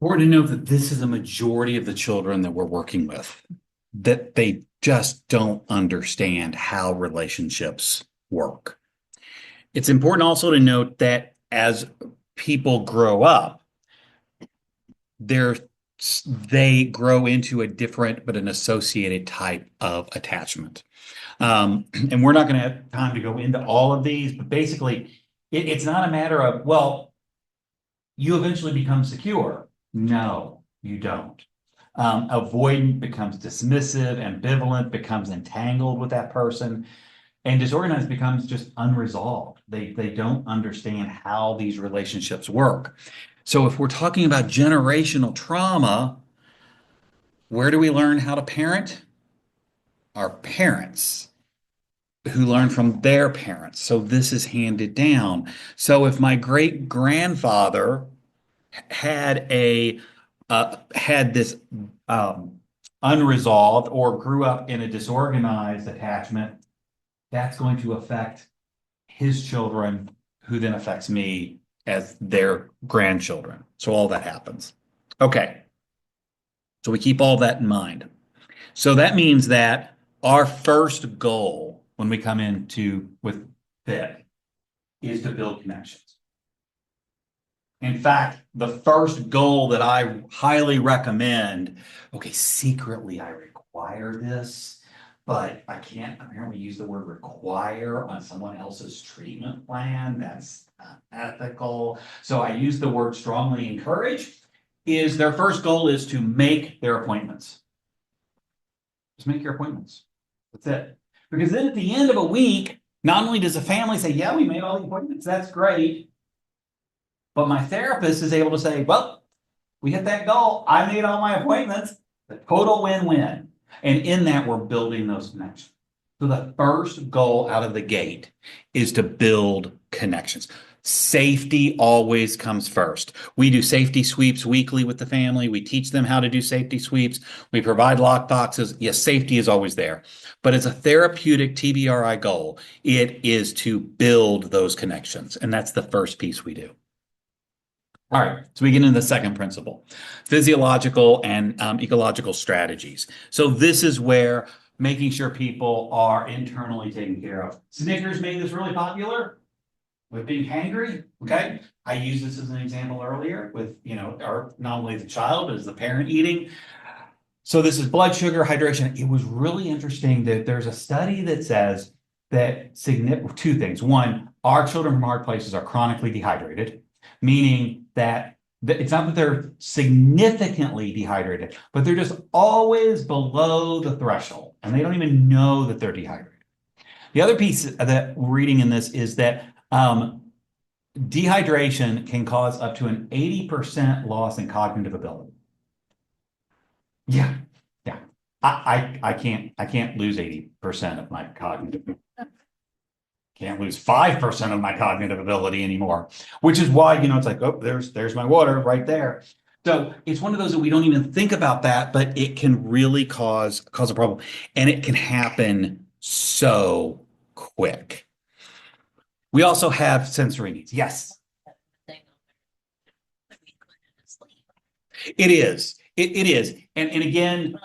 Important to note that this is a majority of the children that we're working with, that they just don't understand how relationships work. It's important also to note that as people grow up, they're they grow into a different but an associated type of attachment. And we're not going to have time to go into all of these, but basically, it's not a matter of, well, you eventually become secure. No, you don't. Avoidant becomes dismissive, ambivalent becomes entangled with that person, and disorganized becomes just unresolved. They don't understand how these relationships work. So if we're talking about generational trauma, where do we learn how to parent? Our parents who learn from their parents. So this is handed down. So if my great grandfather had had this unresolved or grew up in a disorganized attachment, that's going to affect his children, who then affects me as their grandchildren. So all that happens. Okay. So we keep all that in mind. So that means that our first goal when we come into with FIT is to build connections. In fact, the first goal that I highly recommend, okay, secretly I require this, but I can't apparently use the word require on someone else's treatment plan. That's not ethical. So I use the word strongly encourage, is their first goal is to make their appointments. Just make your appointments. That's it. Because then at the end of a week, not only does the family say, yeah, we made all the appointments, that's great. But my therapist is able to say, well, we hit that goal. I made all my appointments. The total win-win. And in that, we're building those connections. So the first goal out of the gate is to build connections. Safety always comes first. We do safety sweeps weekly with the family. We teach them how to do safety sweeps. We provide lock boxes. Yes, safety is always there. But as a therapeutic TBRI goal, it is to build those connections. And that's the first piece we do. All right, so we get into the second principle, physiological and ecological strategies. So this is where making sure people are internally taken care of. Snickers made this really popular with being hangry, okay? I used this as an example earlier with, not only the child, but as the parent eating. So this is blood sugar, hydration. It was really interesting that there's a study that says that two things. One, our children from hard places are chronically dehydrated, meaning that it's not that they're significantly dehydrated, but they're just always below the threshold, and they don't even know that they're dehydrated. The other piece that we're reading in this is that dehydration can cause up to an 80% loss in cognitive ability. Yeah. I can't lose 80% of my cognitive. Can't lose 5% of my cognitive ability anymore, which is why, it's like, oh, there's my water right there. So it's one of those that we don't even think about that, but it can really cause a problem, and it can happen so quick. We also have sensory needs. Yes. It is. It is. And again,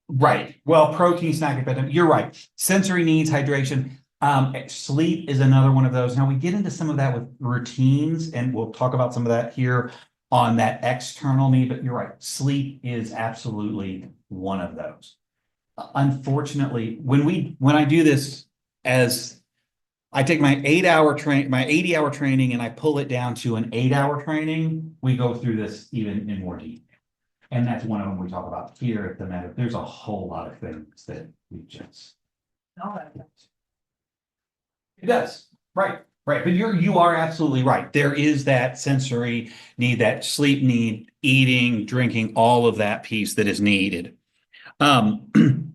right. Well, protein snack at bedtime. You're right. Sensory needs, hydration. Sleep is another one of those. Now we get into some of that with routines, and we'll talk about some of that here on that external need, but you're right. Sleep is absolutely one of those. Unfortunately, when I do this, as I take my 80-hour training and I pull it down to an 8-hour training, we go through this even in more detail. And that's one of them we talk about here at the Meta. There's a whole lot of things that we just. It does. Right. But you are absolutely right. There is that sensory need, that sleep need, eating, drinking, all of that piece that is needed.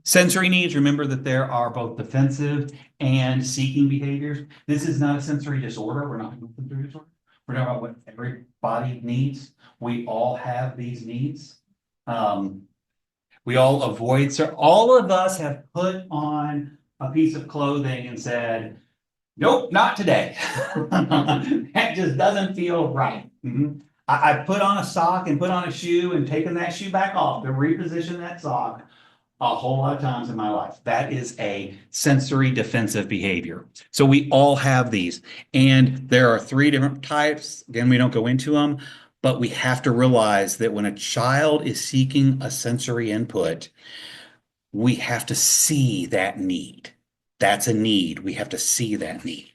Sensory needs, remember that there are both defensive and seeking behaviors. This is not a sensory disorder. We're not talking about sensory disorder. We're talking about what everybody needs. We all have these needs. We all avoid, all of us have put on a piece of clothing and said, nope, not today. That just doesn't feel right. I put on a sock and put on a shoe and taken that shoe back off to reposition that sock a whole lot of times in my life. That is a sensory defensive behavior. So we all have these. And there are three different types. Again, we don't go into them, but we have to realize that when a child is seeking a sensory input, we have to see that need. That's a need. We have to see that need.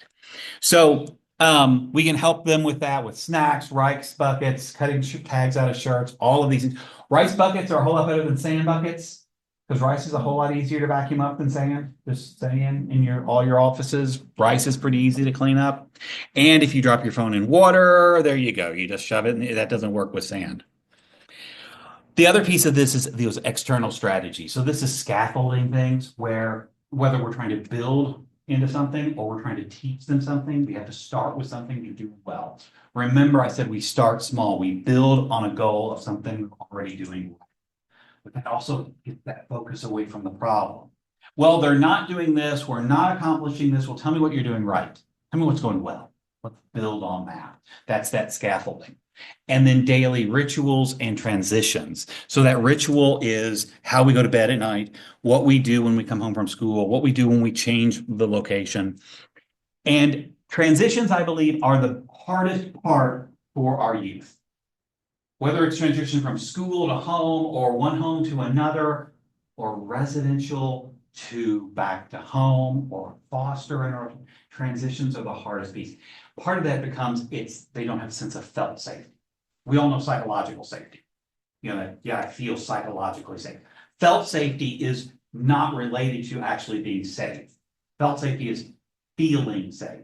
So we can help them with that with snacks, rice buckets, cutting tags out of shirts, all of these things. Rice buckets are a whole lot better than sand buckets because rice is a whole lot easier to vacuum up than sand. Just sand in all your offices. Rice is pretty easy to clean up. And if you drop your phone in water, there you go. You just shove it, and that doesn't work with sand. The other piece of this is those external strategies. So this is scaffolding things where whether we're trying to build into something or we're trying to teach them something, we have to start with something you do well. Remember, I said we start small. We build on a goal of something we're already doing well. But that also gets that focus away from the problem. Well, they're not doing this. We're not accomplishing this. Well, tell me what you're doing right. Tell me what's going well. Let's build on that. That's that scaffolding. And then daily rituals and transitions. So that ritual is how we go to bed at night, what we do when we come home from school, what we do when we change the location. And transitions, I believe, are the hardest part for our youth. Whether it's transition from school to home or one home to another or residential to back to home or foster and transitions are the hardest piece. Part of that becomes they don't have a sense of felt safety. We all know psychological safety. You know, I feel psychologically safe. Felt safety is not related to actually being safe. Felt safety is feeling safe.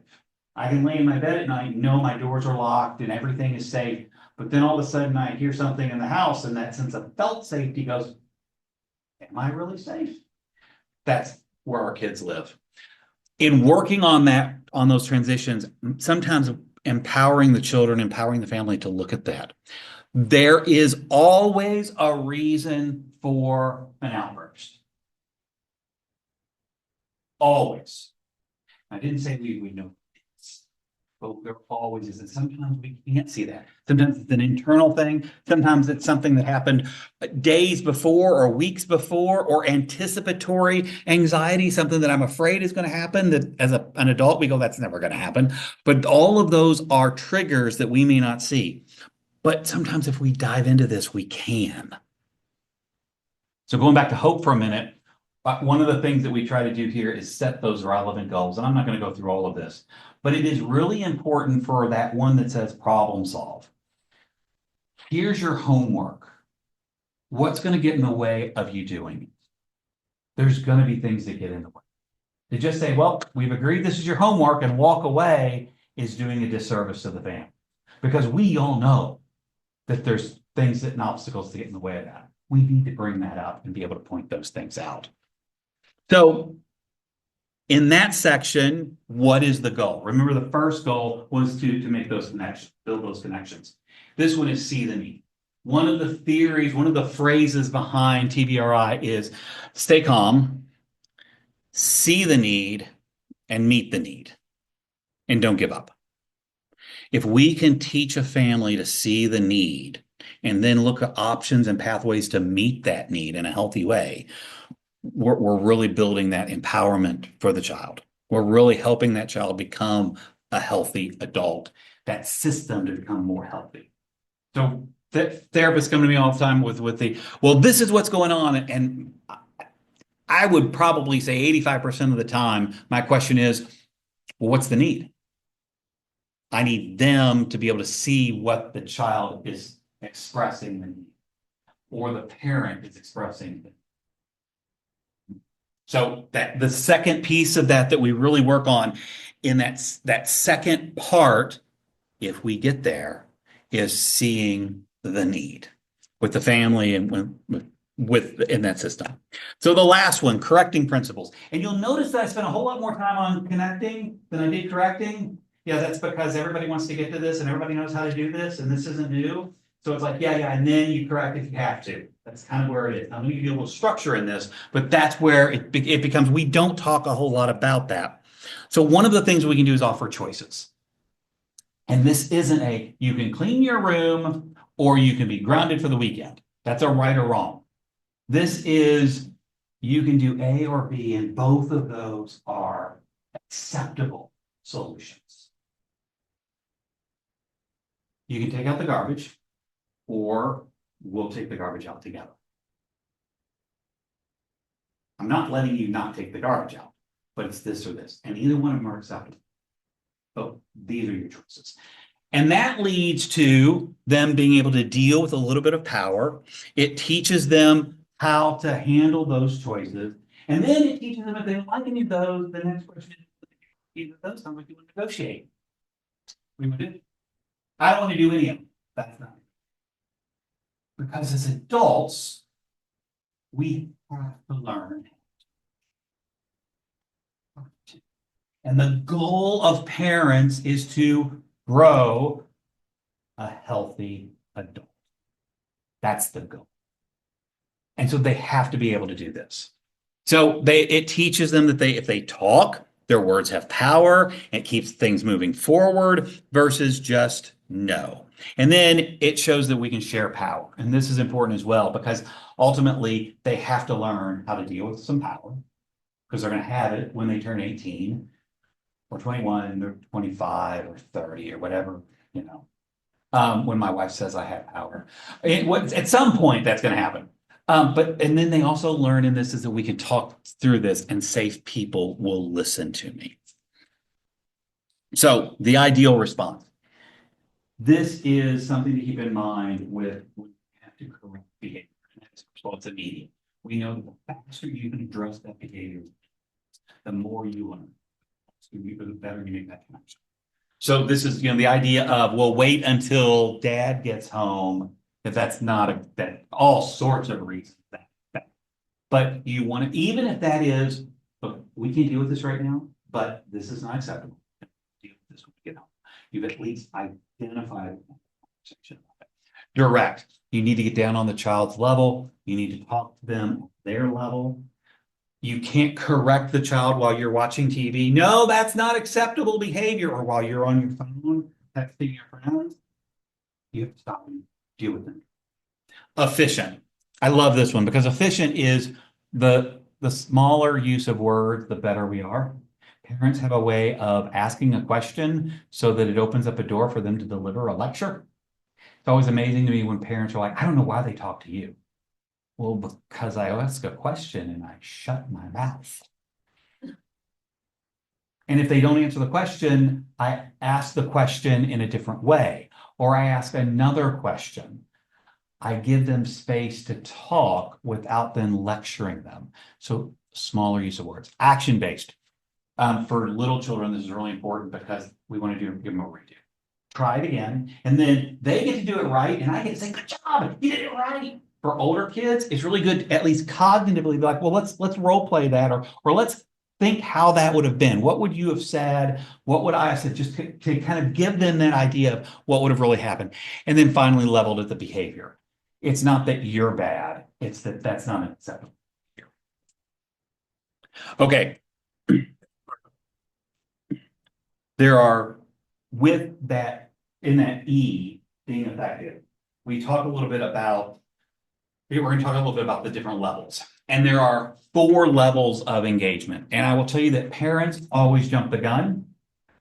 I can lay in my bed at night, know my doors are locked and everything is safe, but then all of a sudden I hear something in the house and that sense of felt safety goes, am I really safe? That's where our kids live. In working on those transitions, sometimes empowering the children, empowering the family to look at that. There is always a reason for an outburst. Always. I didn't say we know this, but there always is. And sometimes we can't see that. Sometimes it's an internal thing. Sometimes it's something that happened days before or weeks before or anticipatory anxiety, something that I'm afraid is going to happen that as an adult, we go, that's never going to happen. But all of those are triggers that we may not see. But sometimes if we dive into this, we can. So going back to hope for a minute, one of the things that we try to do here is set those relevant goals. And I'm not going to go through all of this, but it is really important for that one that says problem solve. Here's your homework. What's going to get in the way of you doing it? There's going to be things that get in the way. To just say, well, we've agreed this is your homework and walk away is doing a disservice to the family. Because we all know that there's things and obstacles that get in the way of that. We need to bring that up and be able to point those things out. So in that section, what is the goal? Remember, the first goal was to make those connections, build those connections. This one is see the need. One of the theories, one of the phrases behind TBRI is stay calm, see the need, and meet the need, and don't give up. If we can teach a family to see the need and then look at options and pathways to meet that need in a healthy way, we're really building that empowerment for the child. We're really helping that child become a healthy adult, that system to become more healthy. So therapists come to me all the time with well, this is what's going on. And I would probably say 85% of the time, my question is, well, what's the need? I need them to be able to see what the child is expressing the need or the parent is expressing the need. So that the second piece of that we really work on in that second part, if we get there, is seeing the need with the family and in that system. So the last one, correcting principles. And you'll notice that I spent a whole lot more time on connecting than I did correcting. Yeah, that's because everybody wants to get to this and everybody knows how to do this and this isn't new. So it's like, yeah, and then you correct if you have to. That's kind of where it is. I'm going to give you a little structure in this, but that's where it becomes, we don't talk a whole lot about that. So one of the things we can do is offer choices. And this isn't a, you can clean your room or you can be grounded for the weekend. That's a right or wrong. This is, you can do A or B, and both of those are acceptable solutions. You can take out the garbage, or we'll take the garbage out together. I'm not letting you not take the garbage out, but it's this or this, and either one of them are acceptable. So these are your choices. And that leads to them being able to deal with a little bit of power. It teaches them how to handle those choices. And then it teaches them if they don't like any of those, the next question is, either of those sound like you want to negotiate. We would do. I don't want to do any of them. That's not it. Because as adults, we have to learn. And the goal of parents is to grow a healthy adult. That's the goal. And so they have to be able to do this. So it teaches them that if they talk, their words have power. It keeps things moving forward versus just no. And then it shows that we can share power. And this is important as well, because ultimately they have to learn how to deal with some power, because they're going to have it when they turn 18 or 21 or 25 or 30 or whatever, when my wife says I have power. At some point that's going to happen. And then they also learn in this is that we can talk through this and safe people will listen to me. So the ideal response. This is something to keep in mind with when you have to correct behavior. So it's immediate. We know that the faster you can address that behavior, the more you learn. The better you make that connection. So this is, the idea of, well, wait until dad gets home. If that's not that all sorts of reasons that. But you want to, even if that is, look, we can't deal with this right now, but this is not acceptable. Deal with this when we get home. You've at least identified direct. You need to get down on the child's level. You need to talk to them at their level. You can't correct the child while you're watching TV. No, that's not acceptable behavior. Or while you're on your phone, texting your friends. You have to stop and deal with them. Efficient. I love this one because efficient is the smaller use of words, the better we are. Parents have a way of asking a question so that it opens up a door for them to deliver a lecture. It's always amazing to me when parents are like, I don't know why they talk to you. Well, because I ask a question and I shut my mouth. And if they don't answer the question, I ask the question in a different way, or I ask another question. I give them space to talk without then lecturing them. So smaller use of words. Action-based. For little children, this is really important because we want to give them what we do. Try it again, and then they get to do it right, and I get to say, good job, you did it right. For older kids, it's really good, at least cognitively, be like, well, let's role play that, or let's think how that would have been. What would you have said? What would I have said? Just to kind of give them that idea of what would have really happened. And then finally leveled at the behavior. It's not that you're bad. It's that that's not acceptable. Okay. There are, with that, in that E being effective, we talk a little bit about, we're going to talk a little bit about the different levels. And there are 4 levels of engagement. And I will tell you that parents always jump the gun.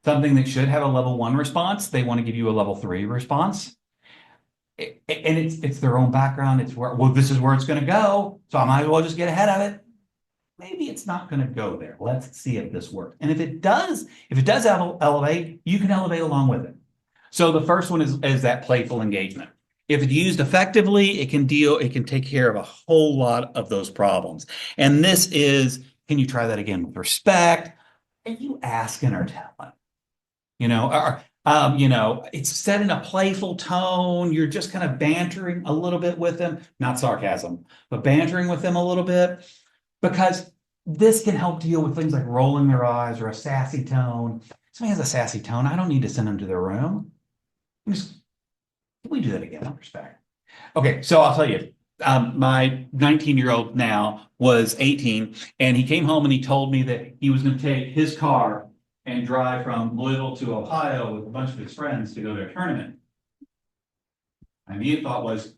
Something that should have a level 1 response, they want to give you a level 3 response. And it's their own background. It's where, well, this is where it's going to go. So I might as well just get ahead of it. Maybe it's not going to go there. Let's see if this works. And if it does elevate, you can elevate along with it. So the first one is that playful engagement. If it's used effectively, it can take care of a whole lot of those problems. And this is, can you try that again with respect? Are you asking or telling? It's said in a playful tone. You're just kind of bantering a little bit with them, not sarcasm, but bantering with them a little bit, because this can help deal with things like rolling their eyes or a sassy tone. If somebody has a sassy tone, I don't need to send them to their room. Can we do that again? No respect. Okay, so I'll tell you, my 19-year-old now was 18, and he came home and he told me that he was going to take his car and drive from Louisville to Ohio with a bunch of his friends to go to a tournament. My immediate thought was,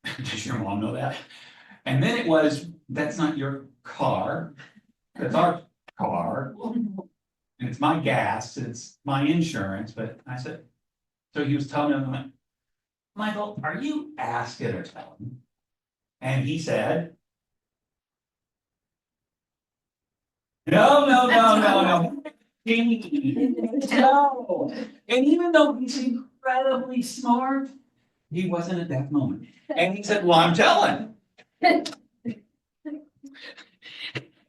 does your mom know that? And then it was, that's not your car, that's our car. And it's my gas, it's my insurance, but I said, so he was telling him, I went, Michael, are you asking or telling? And he said, no. No. And even though he's incredibly smart, he wasn't at that moment. And he said, well, I'm telling.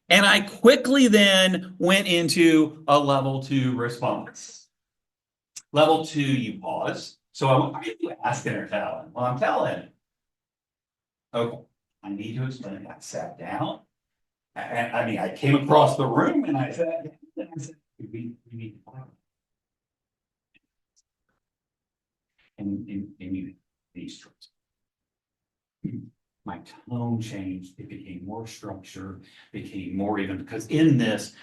And I quickly then went into a level 2 response. Level 2, you pause. So I went, are you asking or telling? Well, I'm telling. Okay, I need to explain. I sat down. And I mean, I came across the room and I said, we need to talk. And you, these choices. My tone changed. It became more structured, became more even, because in this,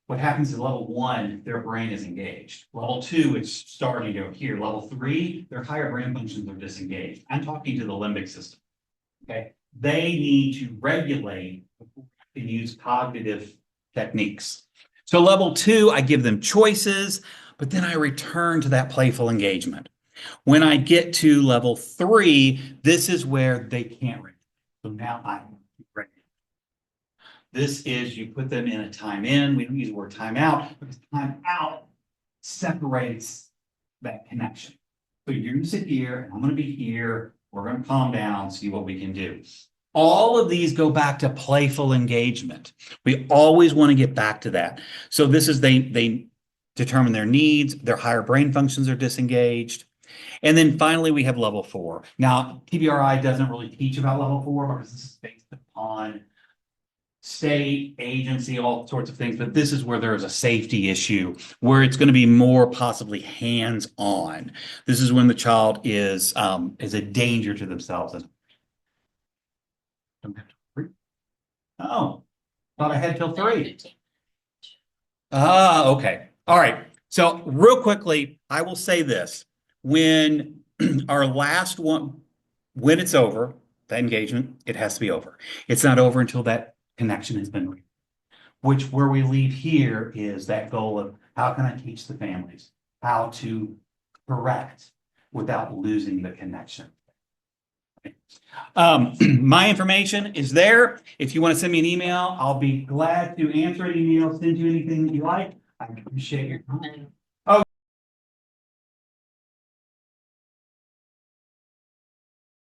what happens is level 1, their brain is engaged. Level 2, it's starting over here. Level 3, their higher brain functions are disengaged. I'm talking to the limbic system. Okay, they need to regulate before they can use cognitive techniques. So level 2, I give them choices, but then I return to that playful engagement. When I get to level 3, this is where they can't regulate. So now I'm regulating. This is, you put them in a time in. We don't use the word time out because time out separates that connection. So you're going to sit here, and I'm going to be here. We're going to calm down, see what we can do. All of these go back to playful engagement. We always want to get back to that. So this is, they determine their needs, their higher brain functions are disengaged. And then finally, we have level 4. Now, TBRI doesn't really teach about level 4 because this is based upon state, agency, all sorts of things. But this is where there's a safety issue, where it's going to be more possibly hands-on. This is when the child is a danger to themselves. Don't have to worry. Oh, thought I had till 3. Ah, okay. All right. So real quickly, I will say this. When our last one, when it's over, the engagement, it has to be over. It's not over until that connection has been reached. Which where we leave here is that goal of how can I teach the families how to correct without losing the connection. My information is there. If you want to send me an email, I'll be glad to answer an email, send you anything that you like. I appreciate your time.